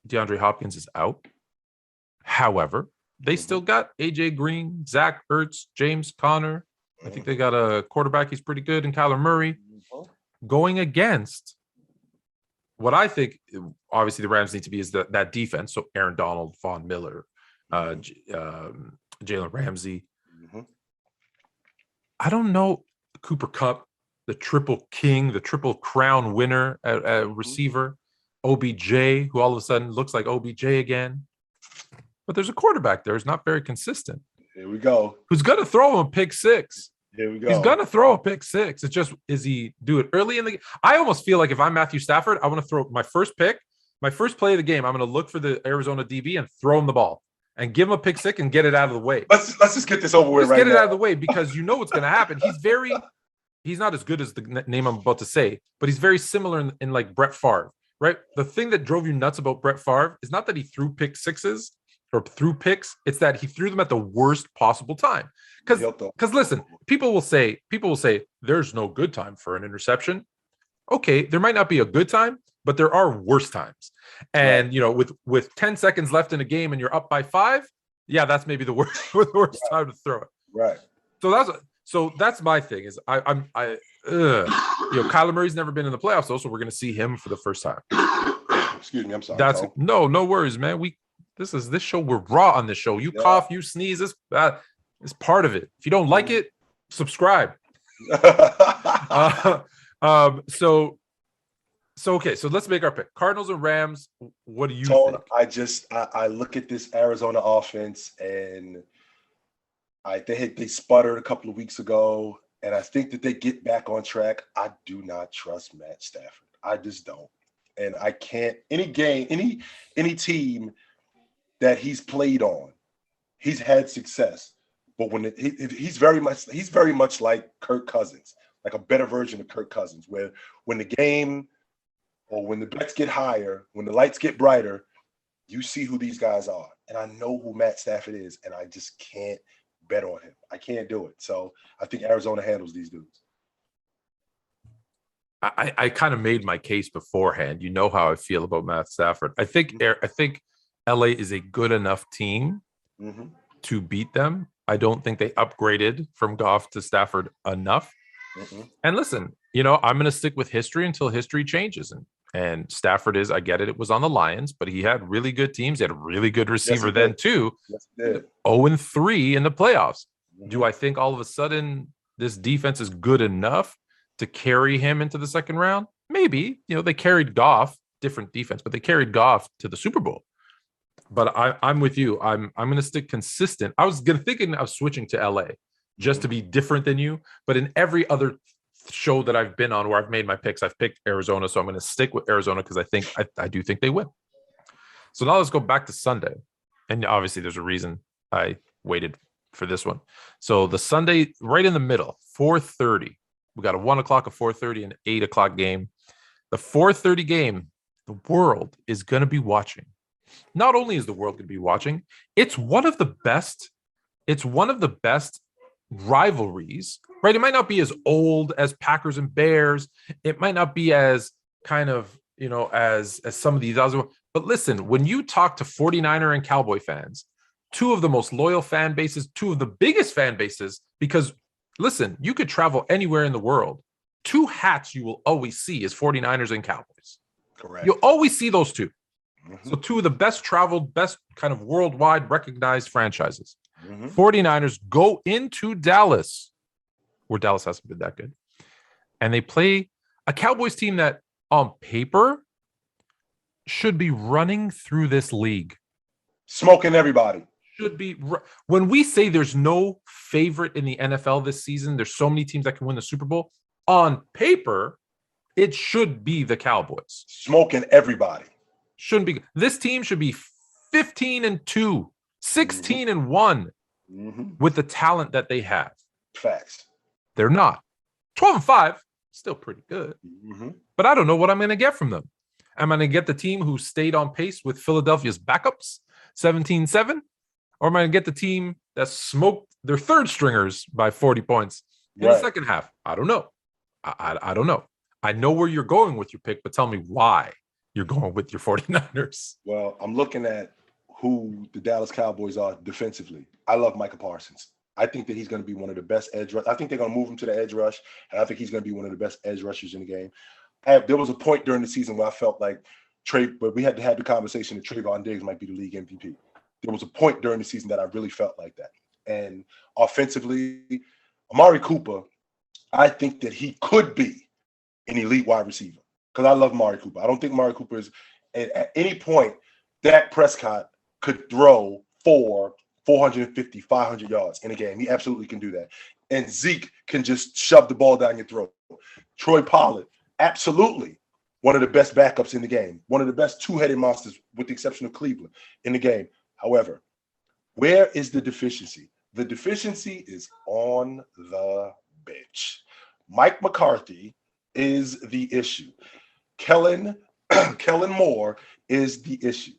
DeAndre Hopkins is out. However, they still got AJ Green, Zach Ertz, James Conner. I think they got a quarterback. He's pretty good. And Kyler Murray going against what I think, obviously, the Rams need to be is that defense. So Aaron Donald, Von Miller, Jalen Ramsey. I don't know. Cooper Kupp, the triple king, the triple crown winner at receiver. OBJ, who all of a sudden looks like OBJ again. But there's a quarterback there who's not very consistent. Here we go. Who's going to throw him a pick six. Here we go. He's going to throw a pick six. It's just, is he do it early in the game? I almost feel like if I'm Matthew Stafford, I want to throw my first pick, my first play of the game. I'm going to look for the Arizona DB and throw him the ball and give him a pick six and get it out of the way. Let's just get this over with right now. Get it out of the way, because you know what's going to happen. He's not as good as the name I'm about to say, but he's very similar in like Brett Favre. Right. The thing that drove you nuts about Brett Favre is not that he threw pick sixes or threw picks. It's that he threw them at the worst possible time. Because listen, people will say there's no good time for an interception. Okay, there might not be a good time, but there are worse times. And with 10 seconds left in a game and you're up by 5, yeah, that's maybe the worst time to throw it. Right. that's my thing is Kyler Murray's never been in the playoffs though, so we're gonna see him for the first time. Excuse me, I'm sorry. That's no worries, man. This show. We're raw on this show. You cough, you sneeze. This is part of it. If you don't like it, subscribe. Okay. So let's make our pick. Cardinals and Rams. What do you think? I look at this Arizona offense and they sputtered a couple of weeks ago, and I think that they get back on track. I do not trust Matt Stafford. I just don't. And I can't any team that he's played on, he's had success. But when he's very much like Kirk Cousins, like a better version of Kirk Cousins, where when the game or when the bets get higher, when the lights get brighter, you see who these guys are. And I know who Matt Stafford is, and I just can't bet on him. I can't do it. So I think Arizona handles these dudes. I kind of made my case beforehand. You know how I feel about Matt Stafford. I think LA is a good enough team to beat them. I don't think they upgraded from Goff to Stafford enough. And listen, I'm going to stick with history until history changes. And Stafford I get it. It was on the Lions, but he had really good teams. He had a really good receiver then too. Yes, he did. 0-3 in the playoffs. Do I think all of a sudden this defense is good enough to carry him into the second round? Maybe. They carried Goff, different defense, but they carried Goff to the Super Bowl. But I'm with you. I'm going to stick consistent. I was thinking of switching to LA just to be different than you. But in every other show that I've been on where I've made my picks, I've picked Arizona. So I'm going to stick with Arizona because I do think they win. So now let's go back to Sunday. And obviously there's a reason I waited for this one. So the Sunday, right in the middle, 4:30. We got a 1 o'clock, a 4:30, and 8 o'clock game. The 4:30 game, the world is going to be watching. Not only is the world going to be watching, it's one of the best rivalries, right? It might not be as old as Packers and Bears. It might not be as kind of, as some of these others. But listen, when you talk to 49er and Cowboy fans, two of the most loyal fan bases, two of the biggest fan bases, because listen, you could travel anywhere in the world. Two hats you will always see is 49ers and Cowboys. Correct. You'll always see those two. So two of the best traveled, best kind of worldwide recognized franchises. 49ers go into Dallas, where Dallas hasn't been that good. And they play a Cowboys team that on paper should be running through this league. Smoking everybody. Should be. When we say there's no favorite in the NFL this season, there's so many teams that can win the Super Bowl. On paper, it should be the Cowboys. Smoking everybody. Shouldn't be. This team should be 15-2, 16-1 with the talent that they have. Facts. They're not. 12-5, still pretty good. But I don't know what I'm going to get from them. Am I going to get the team who stayed on pace with Philadelphia's backups, 17-7? Or am I going to get the team that smoked their third stringers by 40 points in the second half? I don't know. I don't know. I know where you're going with your pick, but tell me why you're going with your 49ers. Well, I'm looking at who the Dallas Cowboys are defensively. I love Micah Parsons. I think that he's going to be one of the best edge rushers. I think they're going to move him to the edge rush, and I think he's going to be one of the best edge rushers in the game. There was a point during the season where I felt like but we had to have the conversation that Trayvon Diggs might be the league MVP. There was a point during the season that I really felt like that. And offensively, Amari Cooper, I think that he could be an elite wide receiver because I love Amari Cooper. I don't think Amari Cooper is at any point Dak Prescott could throw 450, 500 yards in a game. He absolutely can do that. And Zeke can just shove the ball down your throat. Troy Pollard, absolutely one of the best backups in the game. One of the best two-headed monsters, with the exception of Cleveland, in the game. However, where is the deficiency? The deficiency is on the bench. Mike McCarthy is the issue. Kellen Moore is the issue.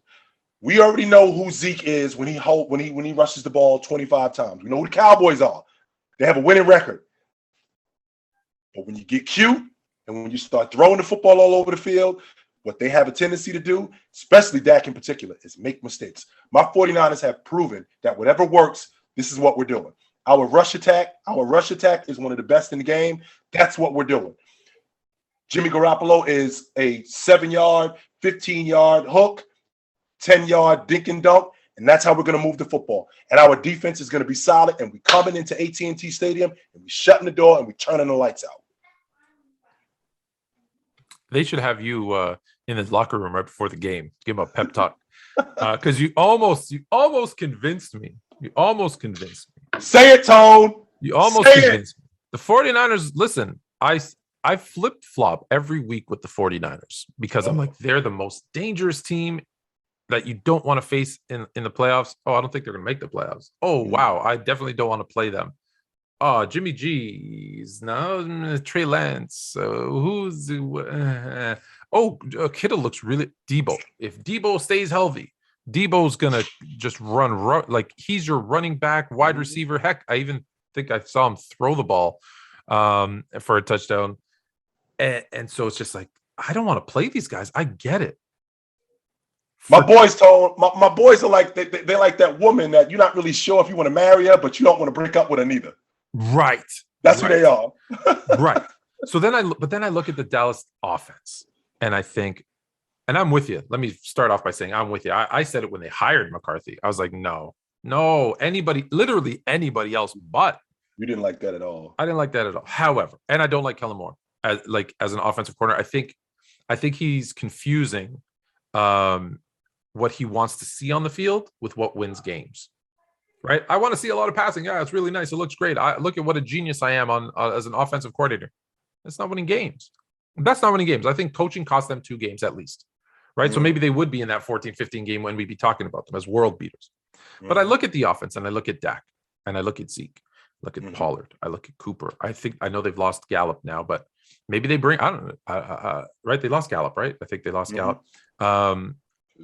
We already know who Zeke is when he rushes the ball 25 times. We know who the Cowboys are. They have a winning record. But when you get cute and when you start throwing the football all over the field, what they have a tendency to do, especially Dak in particular, is make mistakes. My 49ers have proven that whatever works, this is what we're doing. Our rush attack is one of the best in the game. That's what we're doing. Jimmy Garoppolo is a 7-yard, 15-yard hook, 10-yard dink and dunk, and that's how we're going to move the football. And our defense is going to be solid, and we're coming into AT&T Stadium, and we're shutting the door, and we're turning the lights out. They should have you in his locker room right before the game. Give him a pep talk. Because you almost convinced me. You almost convinced me. Say it, Tone. You almost convinced me. The 49ers, listen, I flip-flop every week with the 49ers because I'm like, they're the most dangerous team that you don't want to face in the playoffs. Oh, I don't think they're going to make the playoffs. Oh, wow. I definitely don't want to play them. Oh, Jimmy G's. No, Trey Lance. Kittle looks really Debo. If Debo stays healthy, Debo's going to just run like he's your running back, wide receiver. Heck, I even think I saw him throw the ball for a touchdown. And so it's just like, I don't want to play these guys. I get it. My boys are like, they're like that woman that you're not really sure if you want to marry her, but you don't want to break up with her neither. Right. That's who they are. Right. So then I look at the Dallas offense and I think, and I'm with you. Let me start off by saying I'm with you. I said it when they hired McCarthy. I was like, no, literally anybody else but. You didn't like that at all. I didn't like that at all. However, and I don't like Kellen Moore as an offensive corner. I think he's confusing what he wants to see on the field with what wins games. Right? I want to see a lot of passing. Yeah, it's really nice. It looks great. I look at what a genius I am on as an offensive coordinator. That's not winning games. That's not winning games. I think coaching cost them 2 games at least. Right? So maybe they would be in that 14-15 game when we'd be talking about them as world beaters. But I look at the offense and I look at Dak and I look at Zeke. Look at Pollard. I look at Cooper. I know they've lost Gallup now, but maybe they bring. I don't know. Right? They lost Gallup, right? I think they lost Gallup.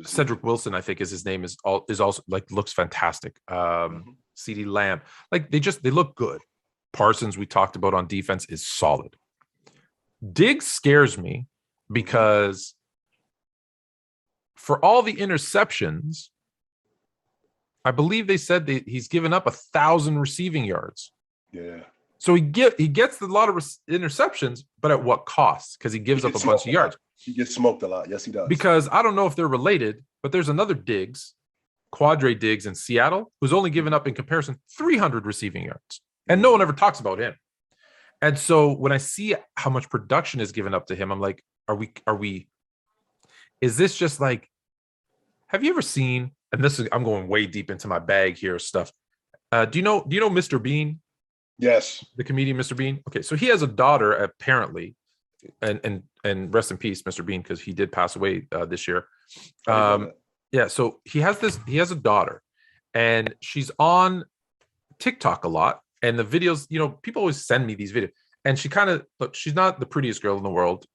Cedric Wilson, I think is his name, is also like looks fantastic. CeeDee Lamb, like they look good. Parsons, we talked about on defense, is solid. Diggs scares me because for all the interceptions, I believe they said he's given up 1,000 receiving yards. Yeah. So he gets a lot of interceptions, but at what cost? Because he gives up a bunch of yards. He gets smoked a lot. Yes, he does. Because I don't know if they're related, but there's another Diggs, Quadre Diggs in Seattle, who's only given up in comparison 300 receiving yards. And no one ever talks about him. And so when I see how much production is given up to him, I'm like, is this just like, have you ever seen, and I'm going way deep into my bag here stuff. Do you know Mr. Bean? Yes. The comedian Mr. Bean. Okay. So he has a daughter apparently, and rest in peace, Mr. Bean, because he did pass away this year. Yeah. So he has a daughter and she's on TikTok a lot. And the videos, people always send me these videos and she's not the prettiest girl in the world.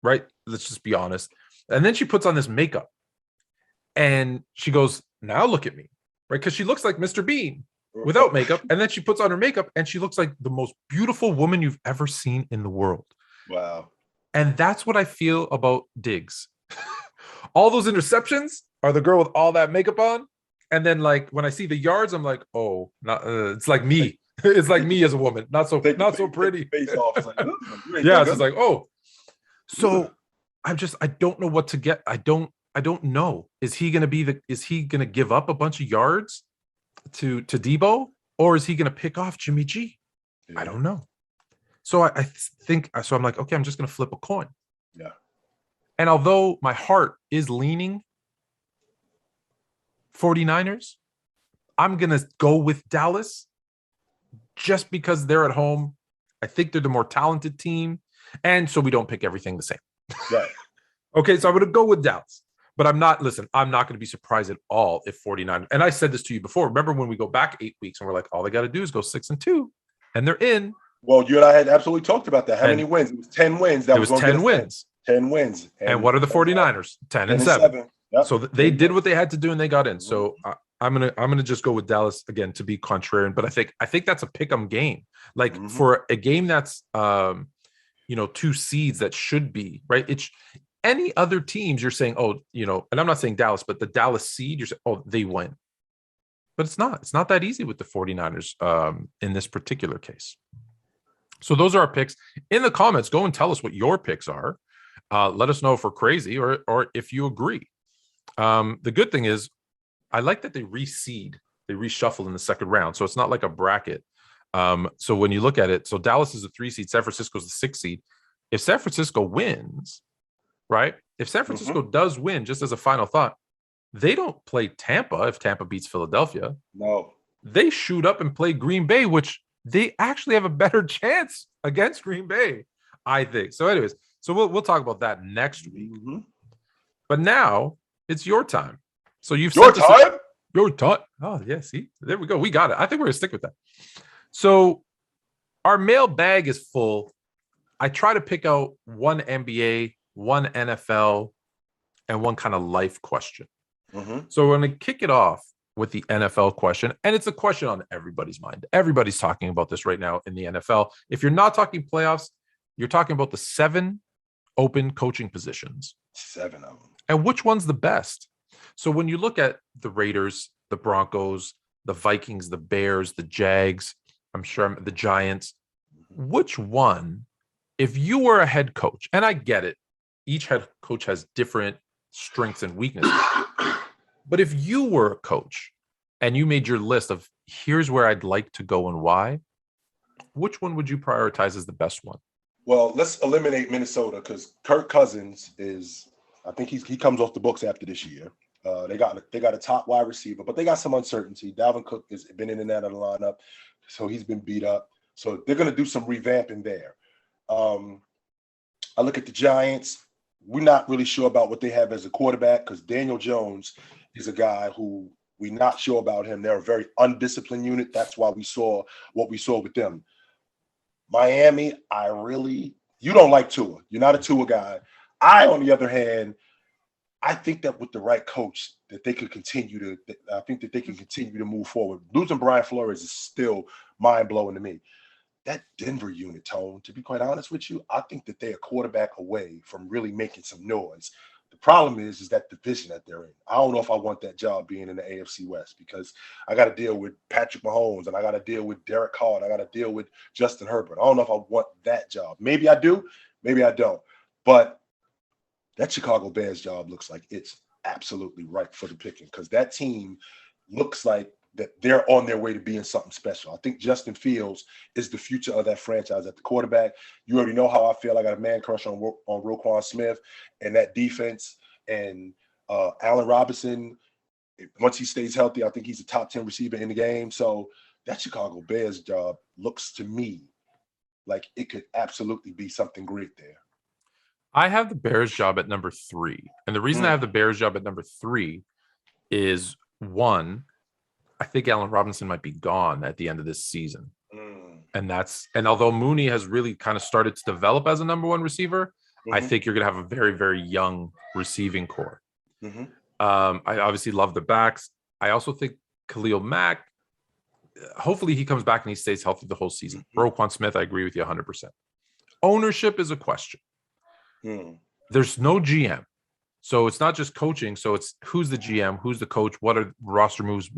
Right. Let's just be honest. And then she puts on this makeup and she goes, now look at me. Right. Because she looks like Mr. Bean without makeup. And then she puts on her makeup and she looks like the most beautiful woman you've ever seen in the world. Wow. And that's what I feel about Diggs. All those interceptions are the girl with all that makeup on. And then like when I see the yards, I'm like, oh, it's like me. It's like me as a woman. Not so pretty. Face off. It's like, yeah, it's just like, oh. So I don't know what to get. I don't know. Is he gonna give up a bunch of yards to Debo, or is he gonna pick off Jimmy G? Yeah. I don't know. So I think so. I'm like, okay, I'm just gonna flip a coin. Yeah. And although my heart is leaning 49ers, I'm gonna go with Dallas just because they're at home. I think they're the more talented team, and so we don't pick everything the same. Right. Okay, so I'm gonna go with Dallas. But I'm not going to be surprised at all if 49, and I said this to you before. Remember when we go back 8 weeks and we're like, all they got to do is go 6-2 and they're in. Well, you and I had absolutely talked about that. How many wins? It was 10 wins. It was 10 wins. 10 wins. And what are the 49ers? 10-7. Yep. So they did what they had to do and they got in. So I'm gonna just go with Dallas again to be contrarian. But I think that's a pick'em game. Like for a game that's 2 seeds that should be right. It's any other teams you're saying, and I'm not saying Dallas, but the Dallas seed, you're saying, oh, they win. but it's not. It's not that easy with the 49ers in this particular case. So those are our picks. In the comments, go and tell us what your picks are. Let us know if we're crazy or if you agree. The good thing is, I like that they reshuffle in the second round. So it's not like a bracket. So when you look at it, so Dallas is a 3 seed, San Francisco is a 6 seed. If San Francisco wins, right? If San Francisco does win, just as a final thought, they don't play Tampa if Tampa beats Philadelphia. No. They shoot up and play Green Bay, which they actually have a better chance against Green Bay, I think. So anyways, so we'll talk about that next week. But now it's your time. So you've your time? Your time. Oh, yeah, see? There we go. We got it. I think we're going to stick with that. So our mailbag is full. I try to pick out one NBA, one NFL, and one kind of life question. So we're going to kick it off with the NFL question. And it's a question on everybody's mind. Everybody's talking about this right now in the NFL. If you're not talking playoffs, you're talking about the 7 open coaching positions. 7 of them. And which one's the best? So when you look at the Raiders, the Broncos, the Vikings, the Bears, the Jags, I'm sure the Giants, which one, if you were a head coach, and I get it, each head coach has different strengths and weaknesses. But if you were a coach and you made your list of here's where I'd like to go and why, which one would you prioritize as the best one? Well, let's eliminate Minnesota because Kirk Cousins is, I think he comes off the books after this year. They got a top wide receiver, but they got some uncertainty. Dalvin Cook has been in and out of the lineup, so he's been beat up. So they're going to do some revamping there. I look at the Giants. We're not really sure about what they have as a quarterback because Daniel Jones is a guy who we're not sure about him. They're a very undisciplined unit. That's why we saw what we saw with them. Miami, you don't like Tua. You're not a Tua guy. On the other hand, I think that with the right coach, that they could continue to move forward. Losing Brian Flores is still mind-blowing to me. That Denver unit, Tone, to be quite honest with you, I think that they're a quarterback away from really making some noise. The problem is that division that they're in. I don't know if I want that job being in the AFC West because I got to deal with Patrick Mahomes and I got to deal with Derek Carr and I got to deal with Justin Herbert. I don't know if I want that job. Maybe I do, maybe I don't. But that Chicago Bears job looks like it's absolutely ripe for the picking because that team looks like that they're on their way to being something special. I think Justin Fields is the future of that franchise at the quarterback. You already know how I feel. I got a man crush on Roquan Smith and that defense. And Allen Robinson, once he stays healthy, I think he's a top 10 receiver in the game. So that Chicago Bears job looks to me like it could absolutely be something great there. I have the Bears job at number 3. And the reason I have the Bears job at number 3 is, one, I think Allen Robinson might be gone at the end of this season. And although Mooney has really kind of started to develop as a number 1 receiver, I think you're going to have a very, very young receiving core. I obviously love the backs. I also think Khalil Mack, hopefully he comes back and he stays healthy the whole season. Roquan Smith, I agree with you 100%. Ownership is a question. There's no GM. So it's not just coaching. So it's who's the GM, who's the coach, what are roster moves,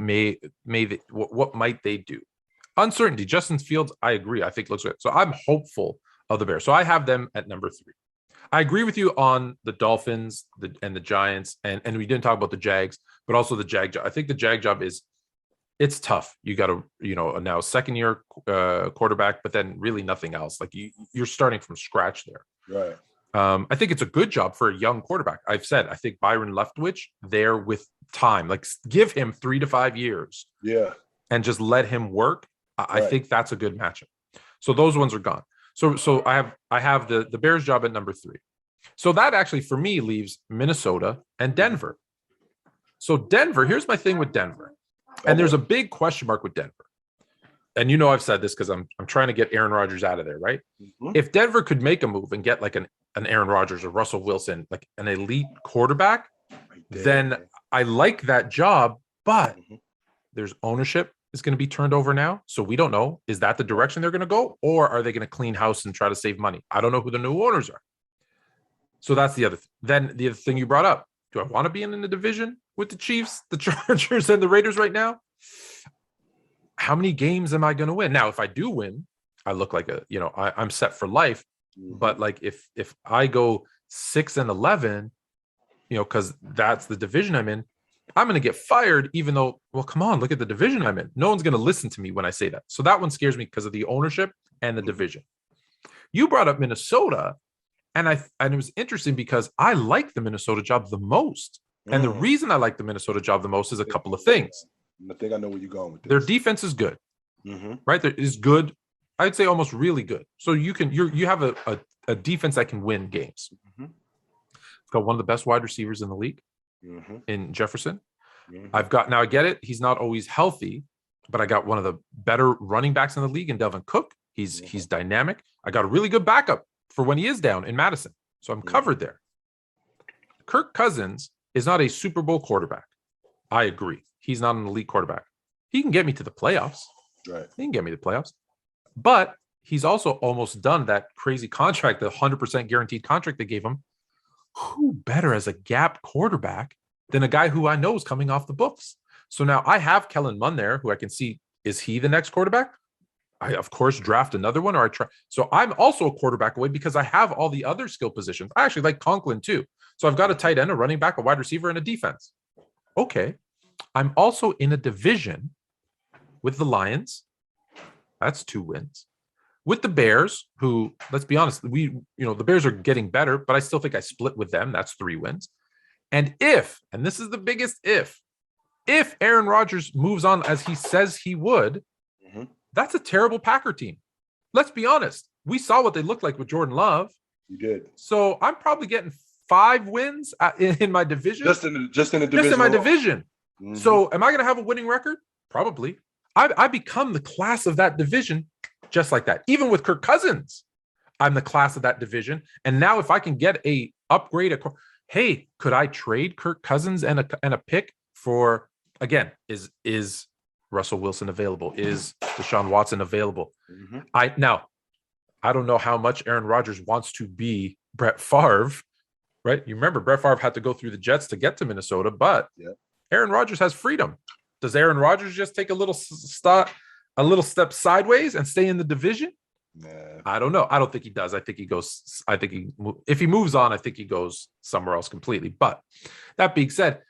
what might they do? Uncertainty. Justin Fields, I agree. I think looks good. So I'm hopeful of the Bears. So I have them at number 3. I agree with you on the Dolphins and the Giants, and we didn't talk about the Jags, but also the Jag job. I think the Jag job it's tough. You got to, now second-year quarterback, but then really nothing else. Like you're starting from scratch there. Right. I think it's a good job for a young quarterback. I've said, I think Byron Leftwich there with time, like give him 3 to 5 years. Yeah. And just let him work. I think that's a good matchup. So those ones are gone. So I have the Bears job at number 3. So that actually for me leaves Minnesota and Denver. So Denver, here's my thing with Denver. And there's a big question mark with Denver. And I've said this because I'm trying to get Aaron Rodgers out of there, right? If Denver could make a move and get like an Aaron Rodgers or Russell Wilson, like an elite quarterback, then I like that job, but there's ownership is going to be turned over now. So we don't know, is that the direction they're going to go? Or are they going to clean house and try to save money? I don't know who the new owners are. So that's the other thing. Then the other thing you brought up, do I want to be in the division with the Chiefs, the Chargers, and the Raiders right now? how many games am I going to win? Now, if I do win, I look like I'm set for life. But like if I go 6-11, because that's the division I'm in, I'm going to get fired, even though, well, come on, look at the division I'm in. No one's going to listen to me when I say that. So that one scares me because of the ownership and the division. You brought up Minnesota, and it was interesting because I like the Minnesota job the most. And the reason I like the Minnesota job the most is a couple of things. I think I know where you're going with this. Their defense is good, right? There is good. I'd say almost really good. So you have a defense that can win games. It's got one of the best wide receivers in the league in Jefferson. I get it. He's not always healthy, but I got one of the better running backs in the league in Delvin Cook. He's dynamic. I got a really good backup for when he is down in Madison. So I'm covered there. Kirk Cousins is not a Super Bowl quarterback. I agree. He's not an elite quarterback. He can get me to the playoffs. Right. He can get me to the playoffs. But he's also almost done that crazy contract, the 100% guaranteed contract they gave him. Who better as a gap quarterback than a guy who I know is coming off the books? So now I have Kellen Mond there, who I can see, is he the next quarterback? I, of course, draft another one, or I try. So I'm also a quarterback away because I have all the other skill positions. I actually like Conklin too. So I've got a tight end, a running back, a wide receiver, and a defense. Okay. I'm also in a division with the Lions. That's 2 wins. With the Bears, who, let's be honest, the Bears are getting better, but I still think I split with them. That's 3 wins. And this is the biggest if Aaron Rodgers moves on as he says he would, that's a terrible Packer team. Let's be honest. We saw what they looked like with Jordan Love. You did. So I'm probably getting 5 wins in my division. Just in the division. Just in my division. So am I going to have a winning record? Probably. I become the class of that division just like that. Even with Kirk Cousins, I'm the class of that division. And now if I can get a upgrade, hey, could I trade Kirk Cousins and a pick for, again, is Russell Wilson available? Is Deshaun Watson available? I don't know how much Aaron Rodgers wants to be Brett Favre, right? You remember Brett Favre had to go through the Jets to get to Minnesota, but Aaron Rodgers has freedom. Does Aaron Rodgers just take a little step sideways and stay in the division? Nah. I don't know. I don't think he does. I think if he moves on, I think he goes somewhere else completely. But that being said,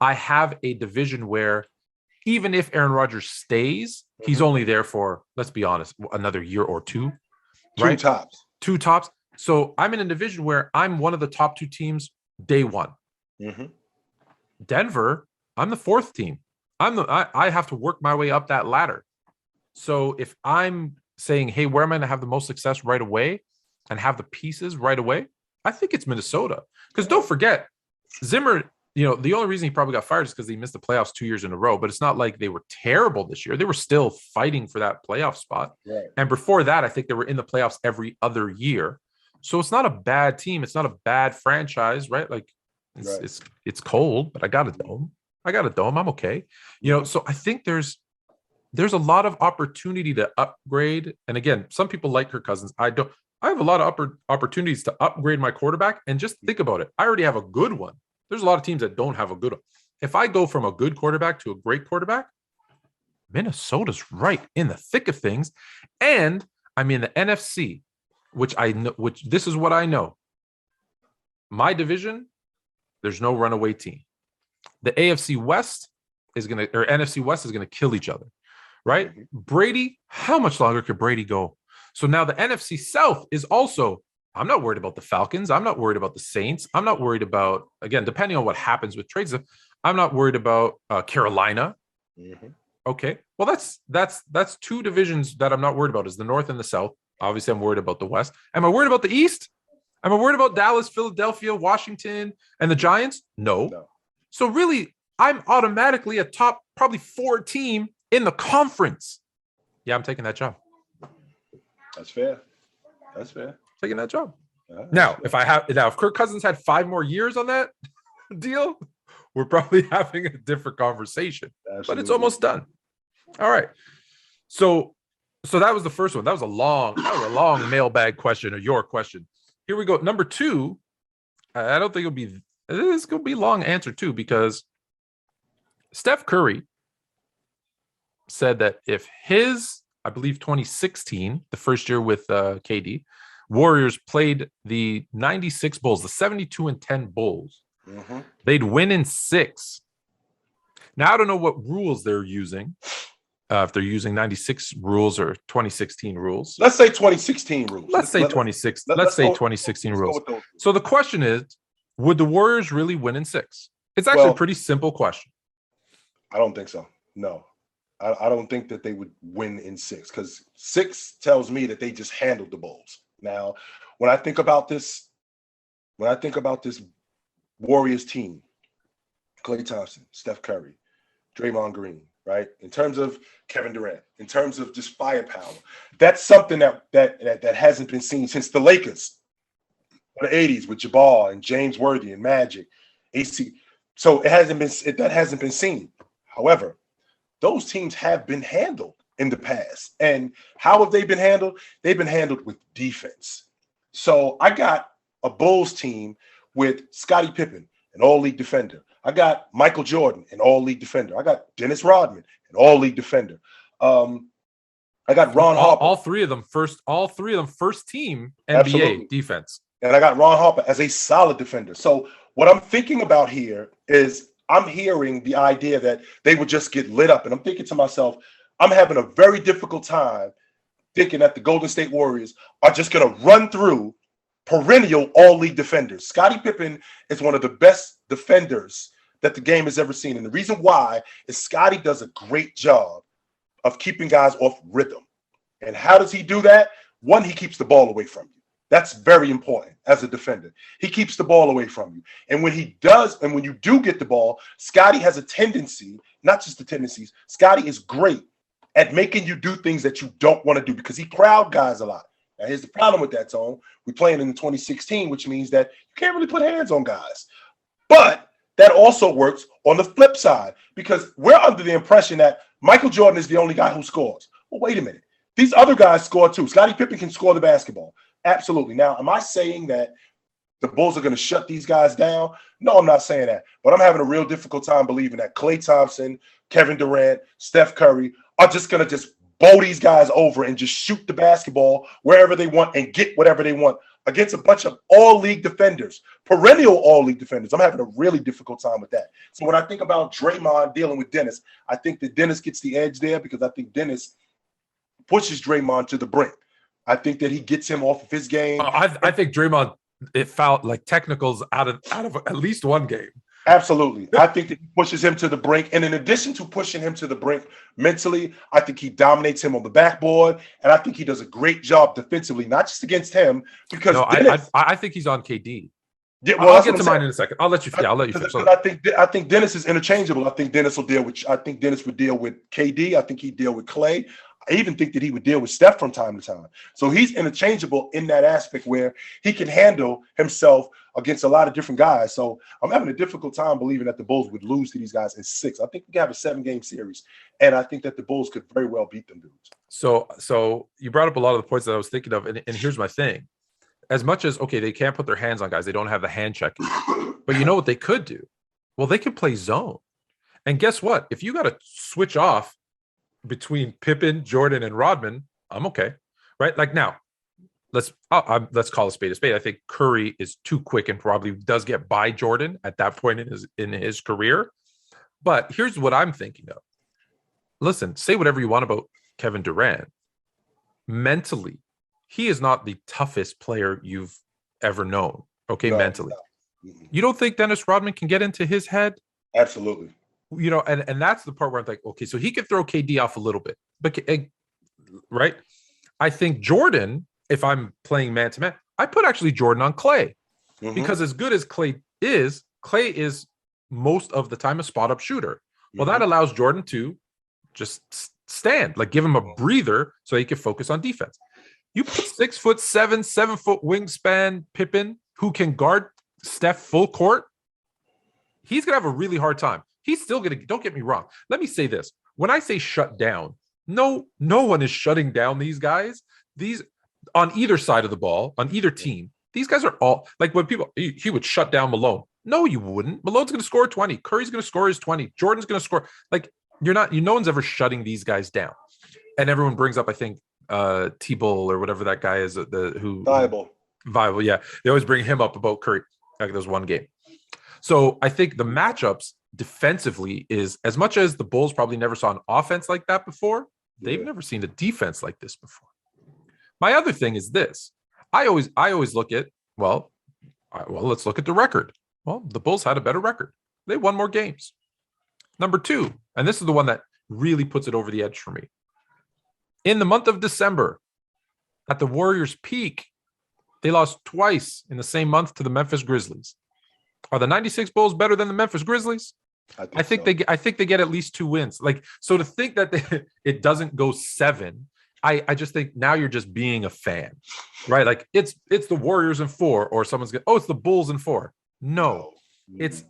I have a division where even if Aaron Rodgers stays, he's only there for, let's be honest, another year or 2. Right? 2 tops. So I'm in a division where I'm one of the top 2 teams day one. Denver, I'm the 4th team. I have to work my way up that ladder. So if I'm saying, hey, where am I going to have the most success right away and have the pieces right away? I think it's Minnesota. Because don't forget, Zimmer, the only reason he probably got fired is because he missed the playoffs 2 years in a row. But it's not like they were terrible this year. They were still fighting for that playoff spot. Right. And before that, I think they were in the playoffs every other year. So it's not a bad team. It's not a bad franchise, right? Like it's cold, but I got a dome. I'm okay. So I think there's a lot of opportunity to upgrade. And again, some people like Kirk Cousins. I don't. I have a lot of opportunities to upgrade my quarterback. And just think about it. I already have a good one. There's a lot of teams that don't have a good one. If I go from a good quarterback to a great quarterback, Minnesota's right in the thick of things. And I'm in the NFC, which I know, which this is what I know. My division, there's no runaway team. The AFC West NFC West is going to kill each other, right? Brady, how much longer could Brady go? So now the NFC South is also, I'm not worried about the Falcons. I'm not worried about the Saints. I'm not worried about, again, depending on what happens with trades, I'm not worried about Carolina. Okay. Well, that's 2 divisions that I'm not worried about, is the North and the South. Obviously, I'm worried about the West. Am I worried about the East? Am I worried about Dallas, Philadelphia, Washington, and the Giants? No. So really, I'm automatically a top probably 4 team in the conference. Yeah, I'm taking that job. That's fair. Taking that job. Now, if Kirk Cousins had 5 more years on that deal, we're probably having a different conversation. Absolutely. But it's almost done. All right. So that was the first one. That was a long mailbag question, or your question. Here we go. Number 2. I don't think it's going to be a long answer too, because Steph Curry said that if his, I believe 2016, the first year with KD, Warriors played the 96 Bulls, the 72-10 Bulls, they'd win in 6. Now, I don't know what rules they're using, if they're using 96 rules or 2016 rules. Let's say 2016 rules. Let's say 2016 rules. So the question is, would the Warriors really win in 6? It's actually a pretty simple question. I don't think so. No. I don't think that they would win in 6 because 6 tells me that they just handled the Bulls. Now, when I think about this Warriors team, Klay Thompson, Steph Curry, Draymond Green, right? In terms of Kevin Durant, in terms of just firepower, that's something that hasn't been seen since the Lakers in the 80s with Jabbar and James Worthy and Magic, AC. So that hasn't been seen. However, those teams have been handled in the past. And how have they been handled? They've been handled with defense. So I got a Bulls team with Scottie Pippen, an all-league defender. I got Michael Jordan, an all-league defender. I got Dennis Rodman, an all-league defender. I got Ron Harper. All three of them first team NBA Absolutely. defense. And I got Ron Harper as a solid defender. So what I'm thinking about here is I'm hearing the idea that they would just get lit up. And I'm thinking to myself, I'm having a very difficult time thinking that the Golden State Warriors are just going to run through perennial all-league defenders. Scottie Pippen is one of the best defenders that the game has ever seen. And the reason why is Scottie does a great job of keeping guys off rhythm. And how does he do that? One, he keeps the ball away from you. That's very important as a defender. He keeps the ball away from you. And when he does, and when you do get the ball, Scottie has a tendency, not just the tendencies, Scottie is great at making you do things that you don't want to do because he crowd guys a lot. Now, here's the problem with that, Tone. We're playing in 2016, which means that you can't really put hands on guys. But that also works on the flip side because we're under the impression that Michael Jordan is the only guy who scores. Well, wait a minute. These other guys score too. Scottie Pippen can score the basketball. Absolutely. Now, am I saying that the Bulls are going to shut these guys down? No, I'm not saying that. But I'm having a real difficult time believing that Klay Thompson, Kevin Durant, Steph Curry are just going to just bowl these guys over and just shoot the basketball wherever they want and get whatever they want against a bunch of all-league defenders, perennial all-league defenders. I'm having a really difficult time with that. So when I think about Draymond dealing with Dennis, I think that Dennis gets the edge there because I think Dennis pushes Draymond to the brink. I think that he gets him off of his game. I think Draymond, it fouled like technicals out of at least one game. Absolutely. I think that he pushes him to the brink. And in addition to pushing him to the brink mentally, I think he dominates him on the backboard. And I think he does a great job defensively, not just against him. Because I think he's on KD. Yeah, well, I'll get to mine in a second. I'll let you finish. I think Dennis is interchangeable. I think Dennis would deal with KD. I think he'd deal with Klay. I even think that he would deal with Steph from time to time. So he's interchangeable in that aspect where he can handle himself against a lot of different guys. So I'm having a difficult time believing that the Bulls would lose to these guys in 6. I think we can have a 7-game series, and I think that the Bulls could very well beat them dudes. So you brought up a lot of the points that I was thinking of, and here's my thing. As much as, okay, they can't put their hands on guys, they don't have the hand checking. But you know what they could do? Well, they could play zone. And guess what? If you got to switch off between Pippen, Jordan, and Rodman, I'm okay, right? Like now, let's call a spade a spade. I think Curry is too quick and probably does get by Jordan at that point in his career. But here's what I'm thinking of. Listen, say whatever you want about Kevin Durant. Mentally, he is not the toughest player you've ever known. Okay, no, mentally. No. You don't think Dennis Rodman can get into his head? Absolutely. You know, and that's the part where I'm like, okay, so he could throw KD off a little bit, but right? I think Jordan, if I'm playing man to man, I put actually Jordan on Klay because as good as Klay is most of the time a spot up shooter. Well, that allows Jordan to just stand, like give him a breather so he can focus on defense. You put 6'7", 7-foot wingspan Pippen who can guard Steph full court. He's gonna have a really hard time. He's still going to, don't get me wrong. Let me say this. When I say shut down, no one is shutting down these guys. These on either side of the ball, on either team, these guys are all like when people, he would shut down Malone. No, you wouldn't. Malone's going to score 20. Curry's going to score his 20. Jordan's going to score. Like No one's ever shutting these guys down. And everyone brings up, I think, T-Bull or whatever that guy is, Viable. Yeah. They always bring him up about Curry. Like there's one game. So I think the matchups defensively is, as much as the Bulls probably never saw an offense like that before, they've never seen a defense like this before. My other thing is this. I always look at, let's look at the record. Well, the Bulls had a better record. They won more games. Number two, and this is the one that really puts it over the edge for me. In the month of December, at the Warriors' peak, they lost twice in the same month to the Memphis Grizzlies. Are the 96 Bulls better than the Memphis Grizzlies? I think they get at least 2 wins. Like, so to think that it doesn't go 7, I just think now you're just being a fan, right? Like it's the Warriors in 4, or someone's going, it's the Bulls in 4. No, it's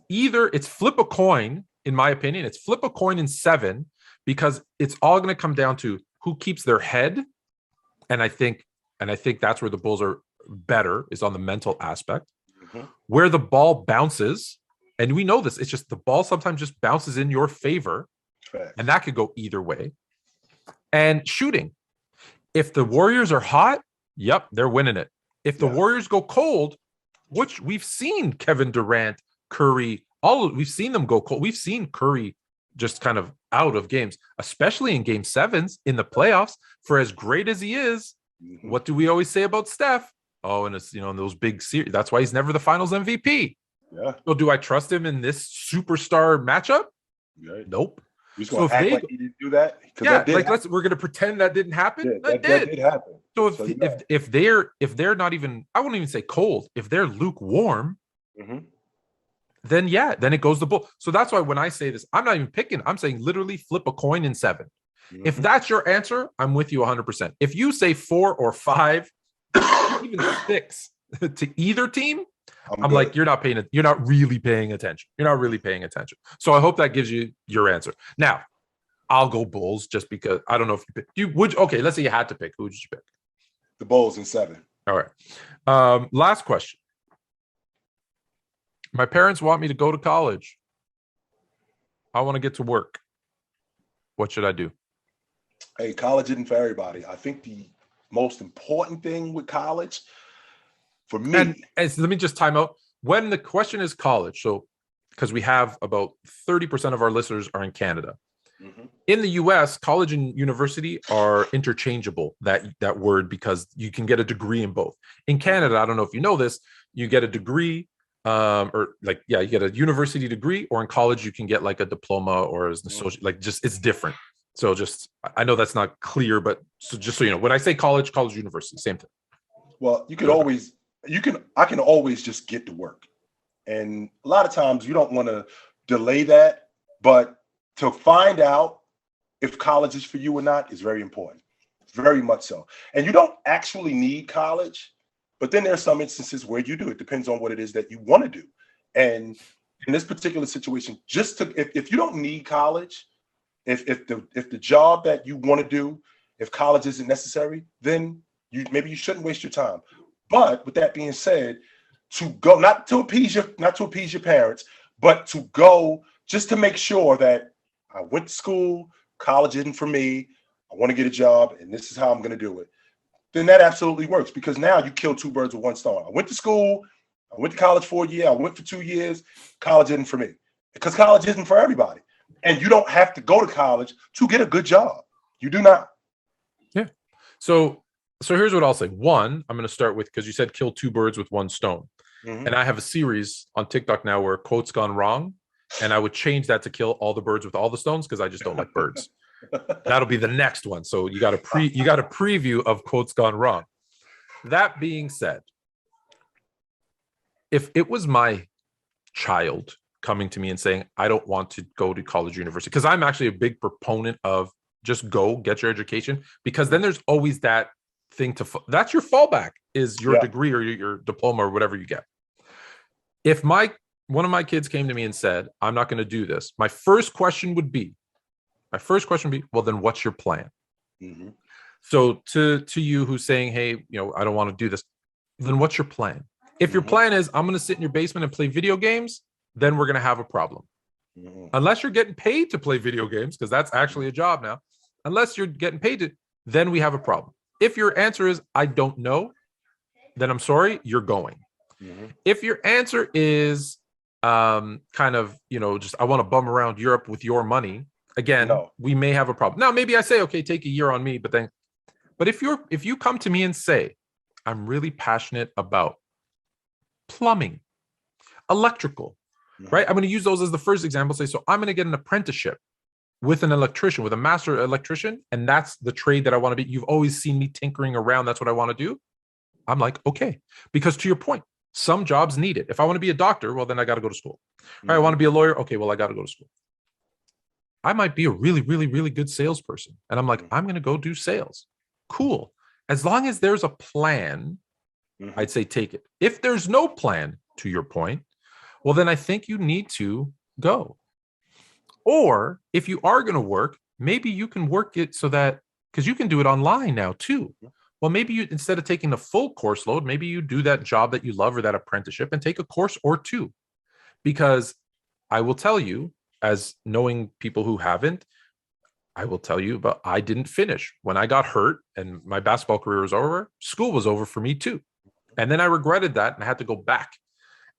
flip a coin. In my opinion, it's flip a coin in 7, because it's all going to come down to who keeps their head. And I think that's where the Bulls are better, is on the mental aspect. Where the ball bounces, and we know this, it's just the ball sometimes just bounces in your favor. Correct. And that could go either way. And shooting. If the Warriors are hot, they're winning it. If the Warriors go cold, which we've seen Kevin Durant, Curry, we've seen them go cold. We've seen Curry just kind of out of games, especially in game 7s in the playoffs. For as great as he is, what do we always say about Steph? Oh, and it's, in those big series. That's why he's never the finals MVP. Yeah. So do I trust him in this superstar matchup? Right. Nope. He's going to act like he didn't do that? Yeah, we're going to pretend that didn't happen. Yeah, that did happen. So if they're not even, I wouldn't even say cold, if they're lukewarm, then it goes the Bull. So that's why when I say this, I'm not even picking. I'm saying literally flip a coin in 7. If that's your answer, I'm with you 100%. If you say 4 or 5, even 6 to either team, I'm like, you're not really paying attention. You're not really paying attention. So I hope that gives you your answer. Now, I'll go Bulls just because I don't know if you pick. Okay, let's say you had to pick. Who would you pick? The Bulls in 7. All right. Last question. My parents want me to go to college. I want to get to work. What should I do? Hey, college isn't for everybody. I think the most important thing with college for me. And so let me just time out. When the question is college, so because we have about 30% of our listeners are in Canada. In the US, college and university are interchangeable, that word, because you can get a degree in both. In Canada, I don't know if you know this, you get a degree, you get a university degree, or in college you can get like a diploma or as an associate, it's different. So I know that's not clear, but just so you know, when I say college, university, same thing. Well, I can always just get to work. And a lot of times you don't want to delay that, but to find out if college is for you or not is very important. Very much so. And you don't actually need college, but then there are some instances where you do. It depends on what it is that you want to do. And in this particular situation, if you don't need college, if the job that you want to do, if college isn't necessary, then maybe you shouldn't waste your time. But with that being said, to go not to appease your parents, but to go just to make sure that I went to school, college isn't for me, I want to get a job, and this is how I'm going to do it, then that absolutely works, because now you kill 2 birds with 1 stone. I went to school, I went to college for a year, I went for 2 years, college isn't for me, because college isn't for everybody. And you don't have to go to college to get a good job. You do not. Yeah. So here's what I'll say. One, I'm going to start with, because you said kill 2 birds with 1 stone. And I have a series on TikTok now where quotes gone wrong. And I would change that to kill all the birds with all the stones, because I just don't like birds. That'll be the next one. So you got a preview of quotes gone wrong. That being said, if it was my child coming to me and saying, I don't want to go to college or university, because I'm actually a big proponent of just go get your education, because then there's always that thing that's your fallback, is your degree or your diploma or whatever you get. If one of my kids came to me and said, I'm not going to do this, my first question would be, well, then what's your plan? So to you who's saying, hey, I don't want to do this, then what's your plan? If your plan is, I'm going to sit in your basement and play video games, then we're going to have a problem. Unless you're getting paid to play video games, because that's actually a job now. Unless you're getting paid to, then we have a problem. If your answer is, I don't know, then I'm sorry, you're going. If your answer is kind of, just I want to bum around Europe with your money, again, we may have a problem. Now, maybe I say, okay, take a year on me, but if you come to me and say, I'm really passionate about plumbing, electrical, right? I'm going to use those as the first example. Say, so I'm going to get an apprenticeship with an electrician, with a master electrician, and that's the trade that I want to be. You've always seen me tinkering around. That's what I want to do. I'm like, okay, because to your point, some jobs need it. If I want to be a doctor, well, then I got to go to school. Right? I want to be a lawyer. Okay, well, I got to go to school. I might be a really, really, really good salesperson. And I'm like, I'm going to go do sales. Cool. As long as there's a plan, I'd say take it. If there's no plan, to your point, well, then I think you need to go. Or if you are going to work, maybe you can work it so that, because you can do it online now too. Well, maybe you, instead of taking the full course load, maybe you do that job that you love or that apprenticeship and take a course or two. Because I will tell you, as knowing people who haven't, I will tell you, but I didn't finish. When I got hurt and my basketball career was over, school was over for me too. And then I regretted that and I had to go back.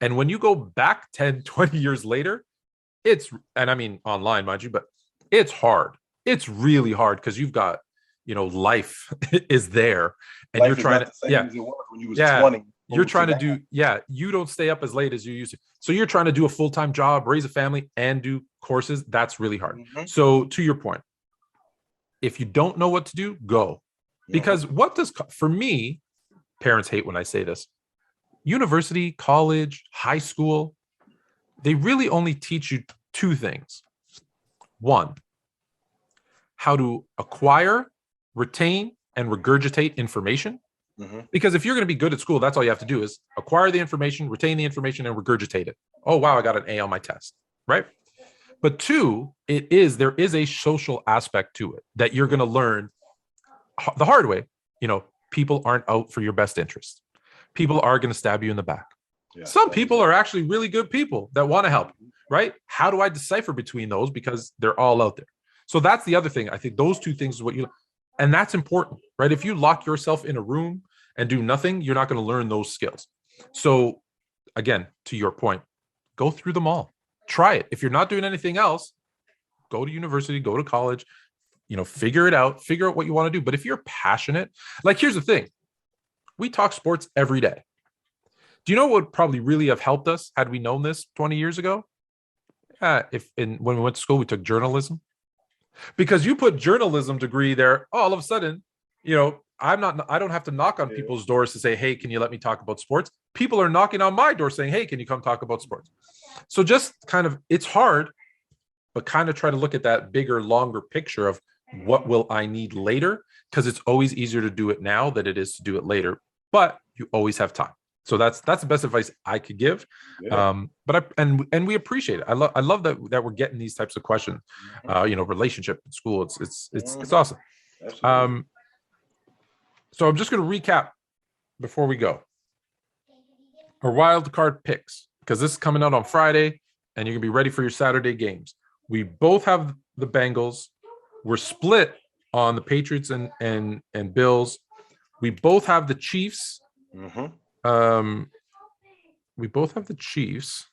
And when you go back 10, 20 years later, and I mean online, mind you, but it's hard. It's really hard because you've got, life is there and life you're trying to, when you was 20. You're trying to do, you don't stay up as late as you used to. So you're trying to do a full-time job, raise a family, and do courses. That's really hard. So to your point, if you don't know what to do, go. Because for me, parents hate when I say this, university, college, high school, they really only teach you two things. One, how to acquire, retain, and regurgitate information. Because if you're going to be good at school, that's all you have to do is acquire the information, retain the information, and regurgitate it. Oh, wow, I got an A on my test, right? But two, there is a social aspect to it that you're going to learn the hard way. People aren't out for your best interest. People are going to stab you in the back. Some people are actually really good people that want to help, right? How do I decipher between those? Because they're all out there. So that's the other thing. I think those two things is and that's important, right? If you lock yourself in a room and do nothing, you're not going to learn those skills. So again, to your point, go through them all. Try it. If you're not doing anything else, go to university, go to college, figure it out, figure out what you want to do. But if you're passionate, like here's the thing, we talk sports every day. Do you know what would probably really have helped us had we known this 20 years ago? When we went to school, we took journalism. Because you put journalism degree there, all of a sudden, I don't have to knock on people's doors to say, hey, can you let me talk about sports? People are knocking on my door saying, hey, can you come talk about sports? So just kind of, it's hard, but kind of try to look at that bigger, longer picture of what will I need later? Because it's always easier to do it now than it is to do it later, but you always have time. So that's the best advice I could give. But we appreciate it. I love that we're getting these types of questions. Relationship in school. It's awesome. So I'm just going to recap before we go. Our wild card picks, because this is coming out on Friday, and you're gonna be ready for your Saturday games. We both have the Bengals. We're split on the Patriots and Bills. We both have the Chiefs. We both have the Chiefs.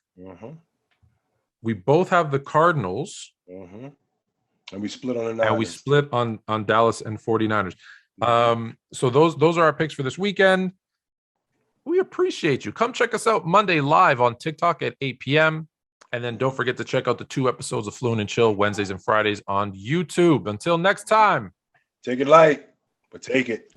We both have the Cardinals. And we split on the Niners. And we split on Dallas and 49ers. So those are our picks for this weekend. We appreciate you. Come check us out Monday live on TikTok at 8 p.m. And then don't forget to check out the 2 episodes of Fluent and Chill Wednesdays and Fridays on YouTube. Until next time. Take it light, but take it.